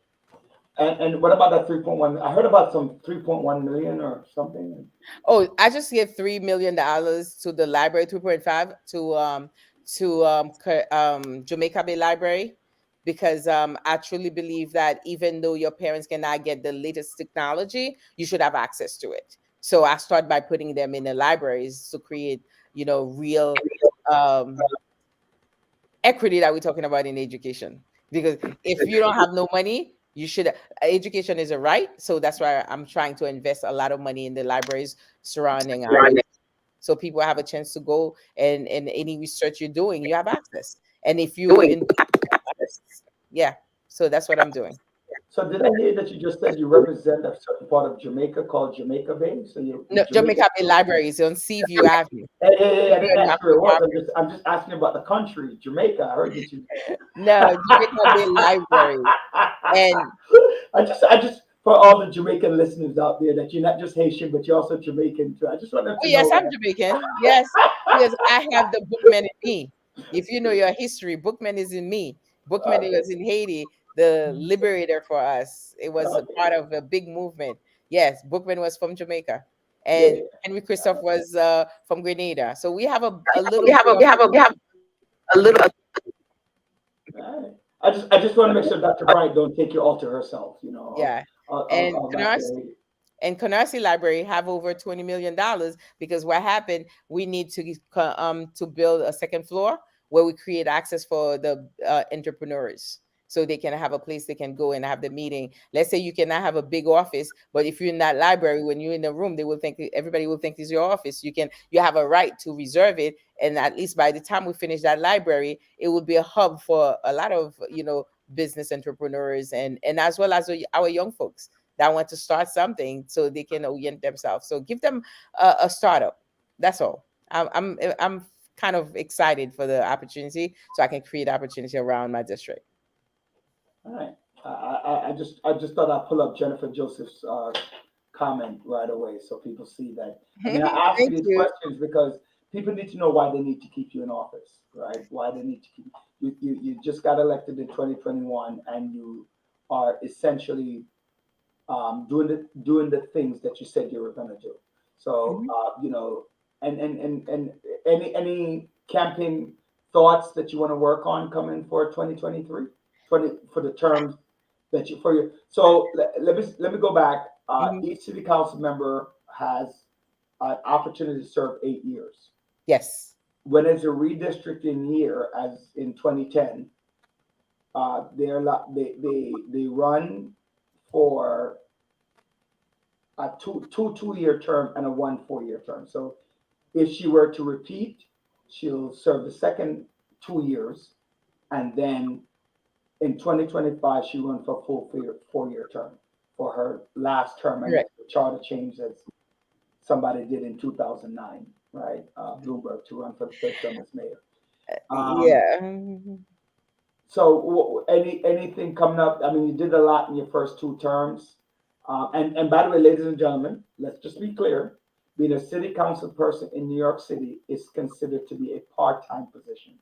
And what about that 3.1? I heard about some 3.1 million or something. Oh, I just gave $3 million to the library, 2.5 to Jamaica Bay Library, because I truly believe that even though your parents cannot get the latest technology, you should have access to it. So I start by putting them in the libraries to create, real equity that we're talking about in education. Because if you don't have no money, you should. Education is a right, so that's why I'm trying to invest a lot of money in the libraries surrounding our. So people have a chance to go and any research you're doing, you have access. And if you yeah, so that's what I'm doing. So did I hear that you just said you represent a certain part of Jamaica called Jamaica Bay? So you No, Jamaica Bay Library is on Seaview Avenue. Hey, I didn't ask where it was. I'm just asking about the country, Jamaica. I heard that you. No, Jamaica Bay Library. And I just for all the Jamaican listeners out there, that you're not just Haitian, but you're also Jamaican too. I just wanted to know. Yes, I'm Jamaican. Yes, because I have the Bookman in me. If you know your history, Bookman is in me. Bookman was in Haiti, the liberator for us. It was a part of a big movement. Yes, Bookman was from Jamaica, and Henry Christophe was from Grenada. So we have a little. We have a little. I just want to make sure Dr. Bright don't take you all to herself. Yeah, and Canarsie Library have over $20 million, because what happened, we need to build a second floor where we create access for the entrepreneurs, so they can have a place they can go and have the meeting. Let's say you cannot have a big office, but if you're in that library, when you're in the room, everybody will think it's your office. You have a right to reserve it, and at least by the time we finish that library, it will be a hub for a lot of business entrepreneurs and as well as our young folks that want to start something, so they can orient themselves. So give them a startup. That's all. I'm kind of excited for the opportunity, so I can create opportunity around my district. All right. I just thought I'd pull up Jennifer Joseph's comment right away, so people see that. I mean, I ask you these questions because people need to know why they need to keep you in office, right? Why they need to keep you just got elected in 2021, and you are essentially doing the things that you said you were going to do. So and any campaign thoughts that you want to work on coming for 2023 for the terms that you for your. So let me go back. Each city council member has an opportunity to serve 8 years. Yes. When it's a redistricting year, as in 2010, They run for a two-year term and a 4-year term. So if she were to repeat, she'll serve the second 2 years, and then in 2025 she run for a full 4-year term for her last term. And Right. the charter change as somebody did in 2009, right? Bloomberg to run for the third term as mayor. Yeah. So anything coming up? I mean, you did a lot in your first 2 terms. And by the way, ladies and gentlemen, let's just be clear. Being a city council person in New York City is considered to be a part-time position.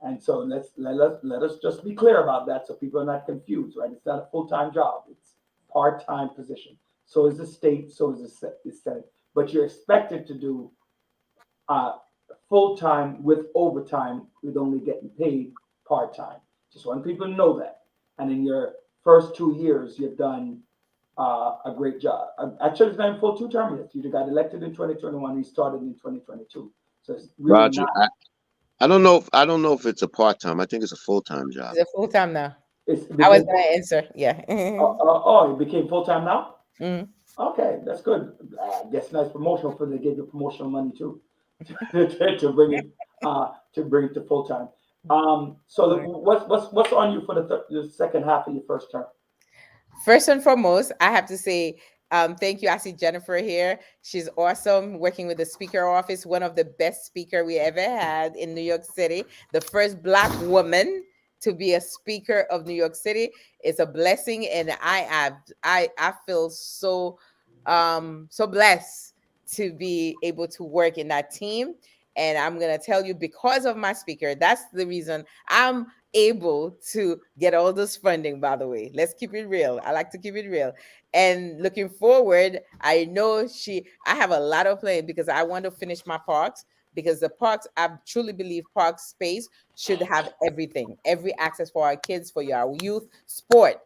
And so let us just be clear about that so people are not confused, right? It's not a full-time job. It's part-time position. So is the state, so is the Senate. But you're expected to do full-time with overtime with only getting paid part-time. Just want people to know that. And in your first 2 years, you've done a great job. Actually, it's not even full 2 term yet. You got elected in 2021. You started in 2022. So it's really Roger, not. I don't know if it's a part-time. I think it's a full-time job. It's a full time now. It's I was because, gonna answer. Yeah. it became full time now. Mm. Okay, that's good. I guess nice promotional for they gave you promotional money too to bring it to full time. So what's on you for the second half of your first term? First and foremost, I have to say thank you. I see Jennifer here. She's awesome working with the speaker office, one of the best speaker we ever had in New York City, the first Black woman to be a speaker of New York City. It's a blessing, and I feel so so blessed to be able to work in that team. And I'm gonna tell you, because of my speaker, that's the reason I'm able to get all this funding. By the way, let's keep it real. I like to keep it real. And looking forward, I know I have a lot of plans because I want to finish my parks, because the parks, I truly believe park space should have everything, every access for our kids, for our youth. Sport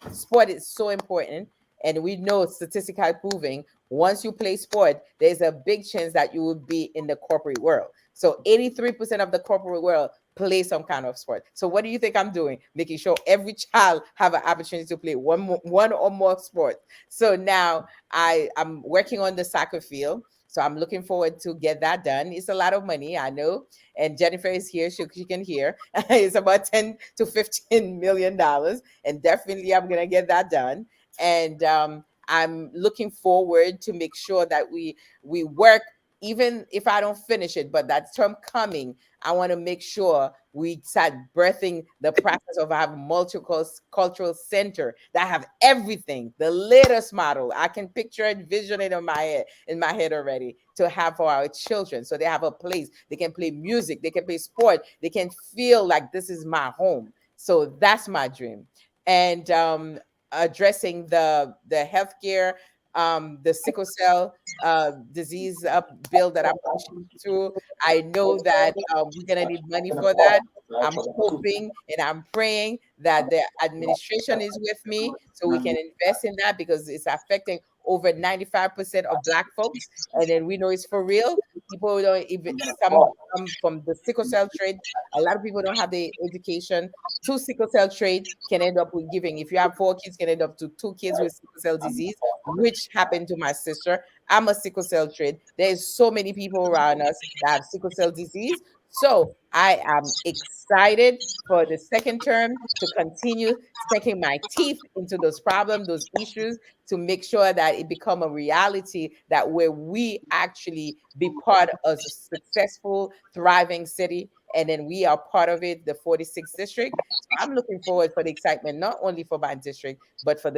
is so important. And we know statistically proving, once you play sport, there's a big chance that you will be in the corporate world. So 83% of the corporate world play some kind of sport. So what do you think I'm doing? Making sure every child have an opportunity to play one or more sport. So now I'm working on the soccer field. So I'm looking forward to get that done. It's a lot of money, I know. And Jennifer is here, she can hear. It's about 10 to 15 million dollars. And definitely I'm gonna get that done. And I'm looking forward to make sure that we work, even if I don't finish it, but that term coming, I want to make sure we start birthing the process of our multicultural center that have everything, the latest model. I can picture it, vision it in my head already, to have for our children. So they have a place, they can play music, they can play sport, they can feel like this is my home. So that's my dream. And addressing the healthcare, the sickle cell disease bill that I'm pushing through. I know that we're gonna need money for that. I'm hoping and I'm praying that the administration is with me so we can invest in that, because it's affecting over 95% of Black folks. And then we know it's for real. People don't even, some come from the sickle cell trade. A lot of people don't have the education. 2 sickle cell trade can end up with giving. If you have 4 kids, can end up to 2 kids with sickle cell disease, which happened to my sister. I'm a sickle cell trade. There's so many people around us that have sickle cell disease. So I am excited for the second term to continue sinking my teeth into those problems, those issues, to make sure that it become a reality, that where we actually be part of a successful, thriving city, and then we are part of it, the 46th district. So I'm looking forward for the excitement, not only for my district, but for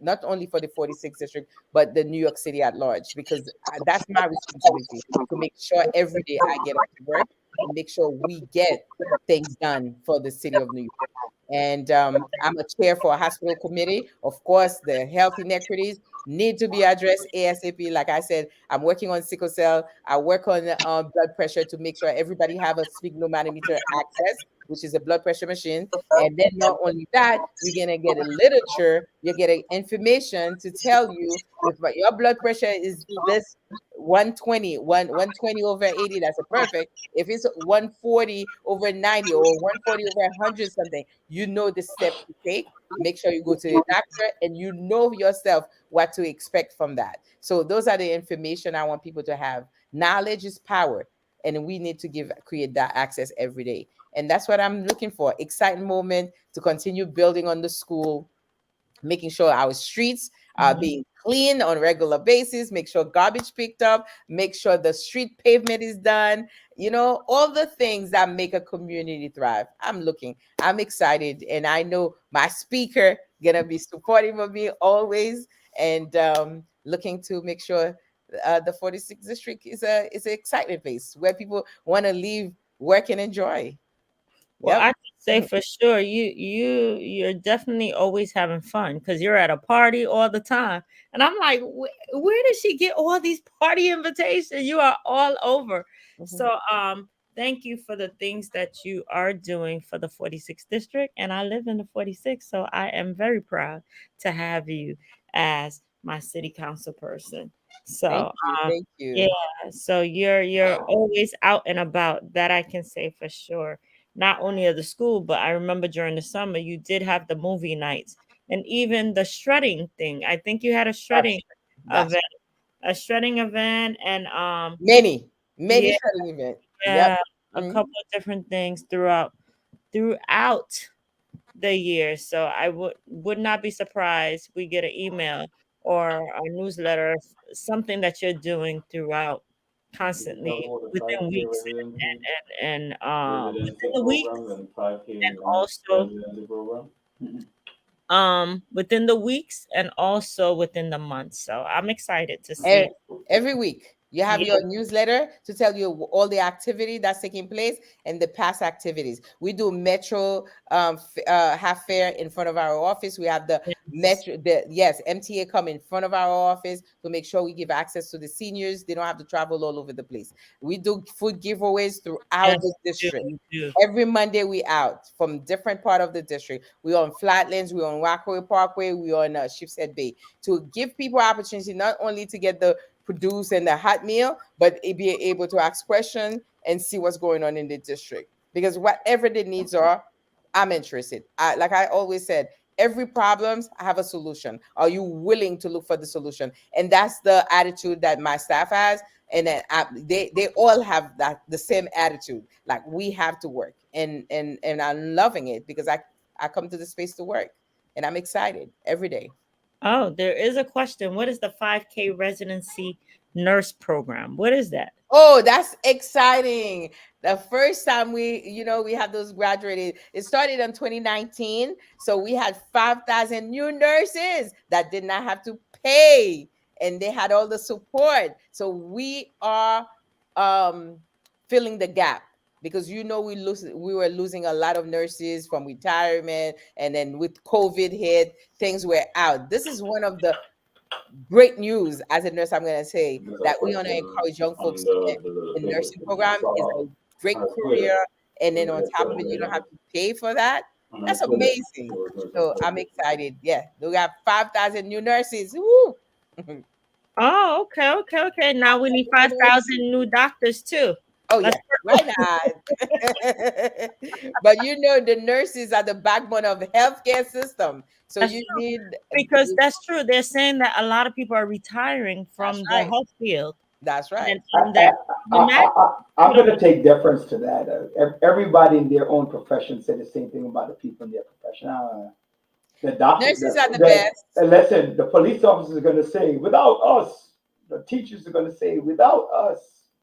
not only for the 46th district, but the New York City at large, because that's my responsibility, to make sure every day I get up to work and make sure we get things done for the city of New York. And I'm a chair for a hospital committee. Of course, the health inequities need to be addressed ASAP. Like I said, I'm working on sickle cell. I work on blood pressure to make sure everybody have a sphygmomanometer access. which is a blood pressure machine. And then not only that, we're gonna get a literature, you're getting information to tell you if your blood pressure is this 120 over 80, that's a perfect. If it's 140 over 90 or 140 over 100 something, you know the step to take. Make sure you go to the doctor and you know yourself what to expect from that. So those are the information I want people to have. Knowledge is power, and we need to create that access every day. And that's what I'm looking for. Exciting moment to continue building on the school, making sure our streets are being clean on a regular basis, make sure garbage picked up, make sure the street pavement is done, you know, all the things that make a community thrive. I'm excited, and I know my speaker gonna be supportive of me always, and looking to make sure the 46th district is an exciting place where people want to leave, work, and enjoy. Well, Yep. I can say for sure you're definitely always having fun because you're at a party all the time. And I'm like, where did she get all these party invitations? You are all over. So thank you for the things that you are doing for the 46th district. And I live in the 46th, so I am very proud to have you as my city council person. So Thank you. yeah, so you're always out and about. That I can say for sure. Not only of the school, but I remember during the summer you did have the movie nights and even the shredding thing. I think you had a shredding event, and many yeah, shredding events. yeah, a couple of different things throughout the year. So I would not be surprised we get an email or a newsletter, something that you're doing throughout constantly within weeks and within the weeks and also within the weeks and also within the months. So I'm excited to see every week. You have your newsletter to tell you all the activity that's taking place and the past activities. We do Metro half fair in front of our office. We have the Metro, MTA come in front of our office to make sure we give access to the seniors. They don't have to travel all over the place. We do food giveaways throughout the district. Every Monday we out from different part of the district. We're on Flatlands, we're on Rockaway Parkway, we're on Sheepshead Bay to give people opportunity not only to get the produce and the hot meal, but be able to ask questions and see what's going on in the district. Because whatever the needs are, I'm interested. Like I always said, every problem I have a solution. Are you willing to look for the solution? And that's the attitude that my staff has. And then they all have the same attitude. Like we have to work, and I'm loving it because I come to the space to work, and I'm excited every day. Oh, there is a question. What is the 5K residency nurse program? What is that? Oh, that's exciting. The first time we have those graduated, it started in 2019. So we had 5,000 new nurses that did not have to pay, and they had all the support. So we are filling the gap. Because we were losing a lot of nurses from retirement, and then with COVID hit, things were out. This is one of the great news as a nurse. I'm going to say that we want to encourage young folks in nursing program. Is a great career, and then on top of it, you don't have to pay for that. That's amazing. So I'm excited. Yeah, we have 5,000 new nurses. Woo! Oh, okay. Now we need 5,000 new doctors too. Oh, yeah, why not? But the nurses are the backbone of the healthcare system. So that's you true. need... Because that's true. They're saying that a lot of people are retiring from the health field. That's right. I'm going to take deference to that. Everybody in their own profession said the same thing about the people in their profession. The doctors, nurses are the best. Listen, the police officers are going to say, without us. The teachers are going to say, without us.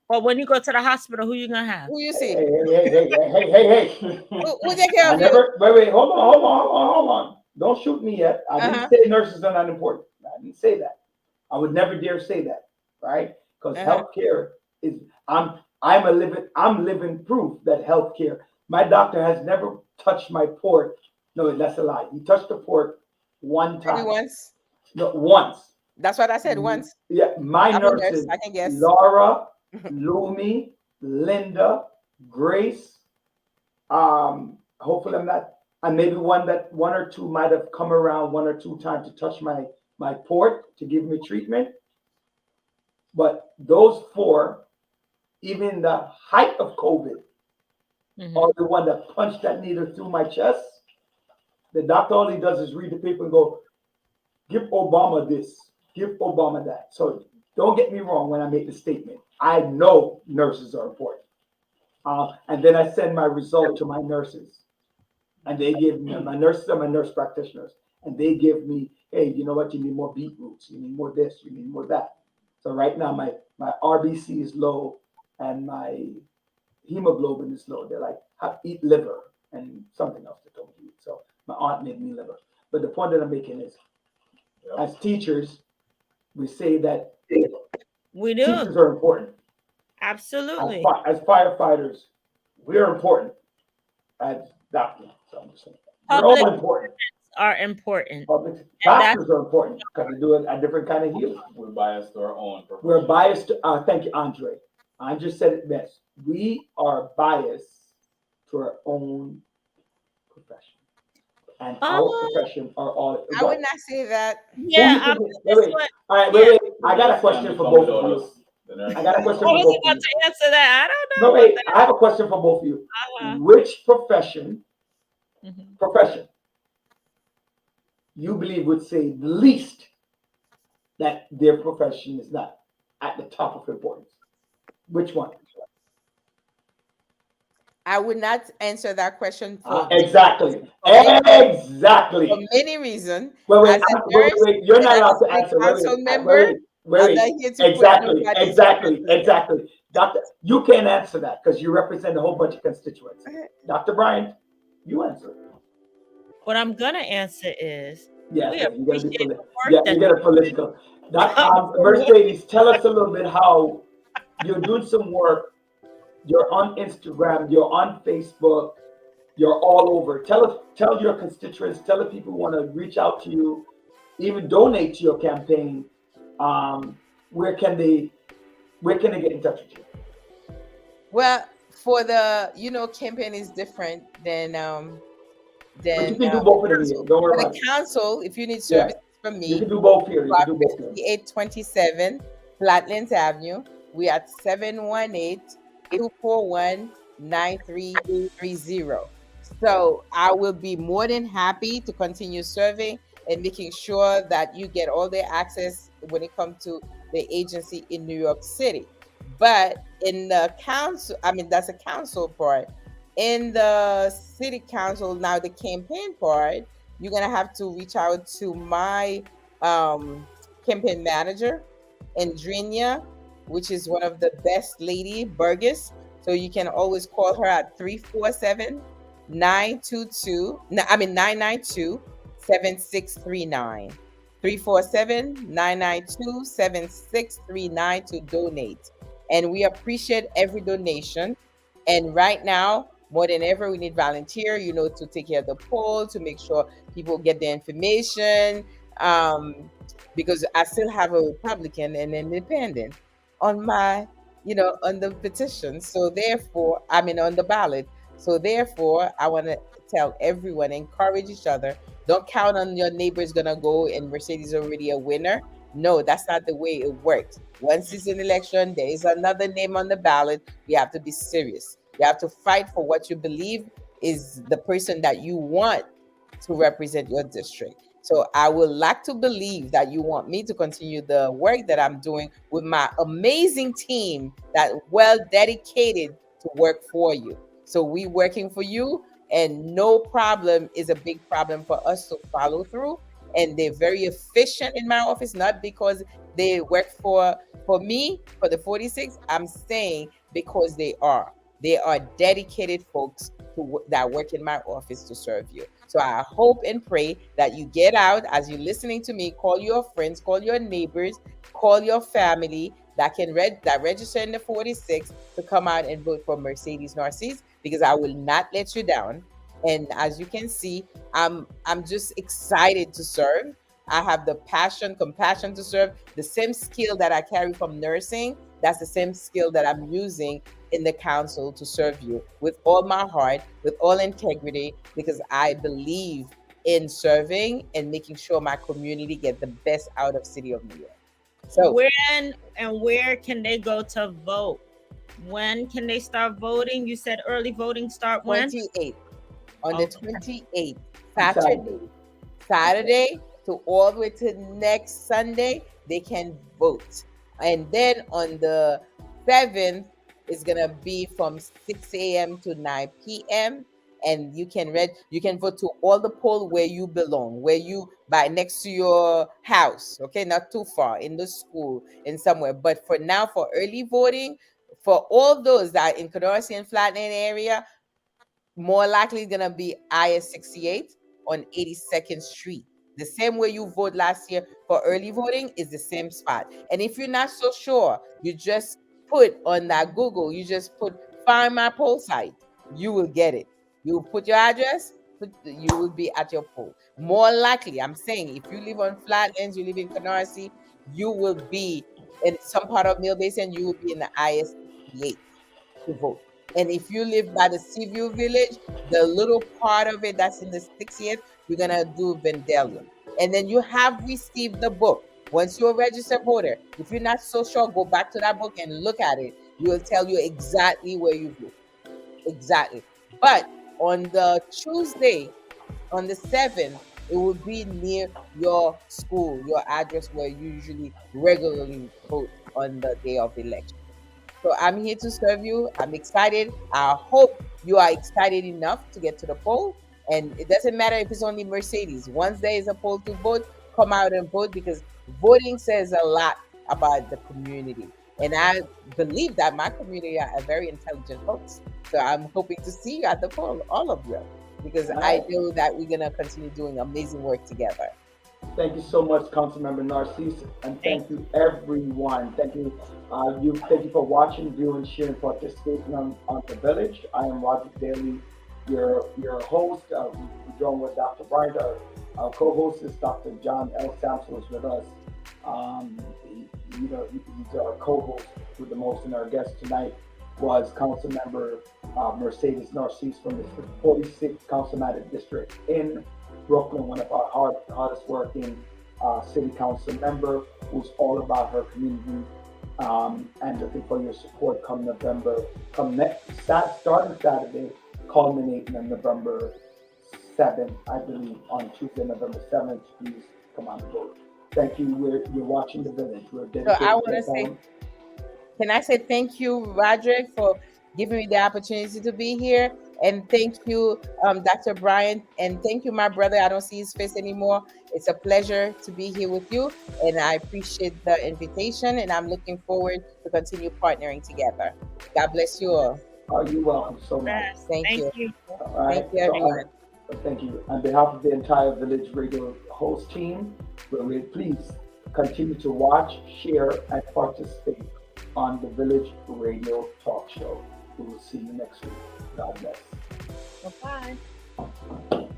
Well, when you go to the hospital, who you gonna have? Who you see? Hey. Who take care of you? Wait, hold on. Don't shoot me yet. I didn't say nurses are not important. I didn't say that. I would never dare say that, right? Because healthcare is I'm living proof that healthcare. My doctor has never touched my port. No, that's a lie. He touched the port one time. Maybe once? No, once. That's what I said, once. Yeah, my nurses, I can guess. Laura, Lumi, Linda, Grace, Hopefully I'm not, and maybe one or two might have come around one or two times to touch my port to give me treatment. But those four, even in the height of COVID, Mhm. are the one that punched that needle through my chest. The doctor, all he does is read the paper and go, give Obama this, give Obama that. So don't get me wrong when I make the statement. I know nurses are important. And then I send my result to my nurses. And they give me, my nurses are my nurse practitioners. And they give me, hey, you know what? You need more beetroots. You need more this. You need more that. So right now, my RBC is low and my hemoglobin is low. They're like, eat liver and something else they told me to eat. So my aunt made me liver. But the point that I'm making is, as teachers, we say that We do. teachers are important. Absolutely. As firefighters, we're important. As doctors, so I'm just saying, we're Public all important. are important. Public that's- doctors are important because they do a different kind of healing. We're biased to our own. We're biased. Thank you, Andre. I just said it best. We are biased to our own profession, and our profession are all. I would not say that. Yeah, Wait. All right, wait. I got a question for both of you. I got a question I for was both of about you. to answer that. I don't know. No, wait. I have a question for both of you. Uh-huh. Which profession Mhm. you believe would say the least that their profession is not at the top of importance? Which one? I would not answer that question for Exactly. for Exactly. many reasons. Wait, As a nurse, wait. You're and not as allowed a to answer. council member, I'm Wait. not here to put Exactly. nobody's Exactly. Doctor, you can't answer that because you represent a whole bunch of constituents. Dr. Bryant, you answer it. What I'm gonna answer is Yeah, we you're gonna be appreciate the work yeah, that you got a political. Mercedes, tell us a little bit how you're doing some work. You're on Instagram, you're on Facebook, you're all over. Tell your constituents, tell the people who want to reach out to you, even donate to your campaign. Where can they get in touch with you? Well, for the campaign is different than But you can do both of them here. Don't worry for about the it. council. If you need Yeah. services from You me, can do both here. You can do both here. 5827 Flatlands Avenue. We at 718-241-9330. So I will be more than happy to continue serving and making sure that you get all the access when it comes to the agency in New York City. But in the council, that's a council part. In the city council, now the campaign part, you're gonna have to reach out to my campaign manager, Andrinia, which is one of the best lady, Burgess. So you can always call her at 347-992-7639. 347-992-7639 to donate. And we appreciate every donation. And right now, more than ever, we need volunteer, to take care of the poll, to make sure people get the information. Because I still have a Republican and independent on my, on the petition. So therefore, on the ballot. So therefore, I want to tell everyone, encourage each other. Don't count on your neighbor's gonna go and Mercedes already a winner. No, that's not the way it works. Once it's an election, there is another name on the ballot. You have to be serious. You have to fight for what you believe is the person that you want to represent your district. So I would like to believe that you want me to continue the work that I'm doing with my amazing team that well dedicated to work for you. So we working for you, and no problem is a big problem for us to follow through. And they're very efficient in my office, not because they work for me, for the 46. I'm saying because they are dedicated folks that work in my office to serve you. So I hope and pray that you get out as you're listening to me. Call your friends, call your neighbors, call your family that can register in the 46 to come out and vote for Mercedes Narcisse, because I will not let you down. And as you can see, I'm just excited to serve. I have the compassion to serve. The same skill that I carry from nursing, that's the same skill that I'm using in the council to serve you with all my heart, with all integrity, because I believe in serving and making sure my community get the best out of City of New York. So where can they go to vote? When can they start voting? You said early voting start when? 28th. On the Okay. 28th, Saturday to all the way to next Sunday, they can vote. And then on the 7th, it's gonna be from 6 a.m. to 9 p.m. And you can vote to all the poll where you belong, where you by next to your house, okay, not too far, in the school, in somewhere. But for now, for early voting, for all those that are in Canarsie and Flatland area, more likely it's gonna be IS 68 on 82nd Street. The same way you vote last year for early voting is the same spot. And if you're not so sure, you just put on that Google, you just put find my poll site, you will get it. You put your address, you will be at your poll. More likely, I'm saying, if you live on Flatlands, you live in Canarsie, you will be in some part of Mill Basin, you will be in the IS 68 to vote. And if you live by the Seaview Village, the little part of it that's in the 60th, you're gonna do Vandalia. And then you have received the book. Once you're a registered voter, if you're not so sure, go back to that book and look at it. It will tell you exactly where you vote. Exactly. But on the Tuesday, on the 7th, it will be near your school, your address where you usually regularly vote on the day of election. So I'm here to serve you. I'm excited. I hope you are excited enough to get to the poll. And it doesn't matter if it's only Mercedes. Once there is a poll to vote, come out and vote, because voting says a lot about the community. And I believe that my community are very intelligent folks. So I'm hoping to see you at the poll, all of you, because I know that we're going to continue doing amazing work together. Thank you so much, Councilmember Narcisse, and thank you, everyone. Thank you, thank you for watching, viewing, sharing, participating on The Village. I am Roger Daly, your host. We're joined with Dr. Bryant. Our co-host is Dr. John L. Sampson is with us. He's our co-host with the most, and our guest tonight was Councilmember Mercedes Narcisse from the 46th Councilmanic District in Brooklyn, one of our hardest working city council member, who's all about her community, and looking for your support starting Saturday, culminating on November 7th, I believe, on Tuesday, November 7th. Please come on and vote. Thank you. You're watching The Village. We're dedicated. So I want to say, can I say thank you, Roderick, for giving me the opportunity to be here? And thank you, Dr. Bryant, and thank you, my brother. I don't see his face anymore. It's a pleasure to be here with you, and I appreciate the invitation, and I'm looking forward to continue partnering together. God bless you all. You're welcome so much. Thank you. All right. Thank you, everyone. Thank you. On behalf of the entire Village Radio host team, please continue to watch, share, and participate on the Village Radio Talk Show. We will see you next week. God bless. Bye-bye.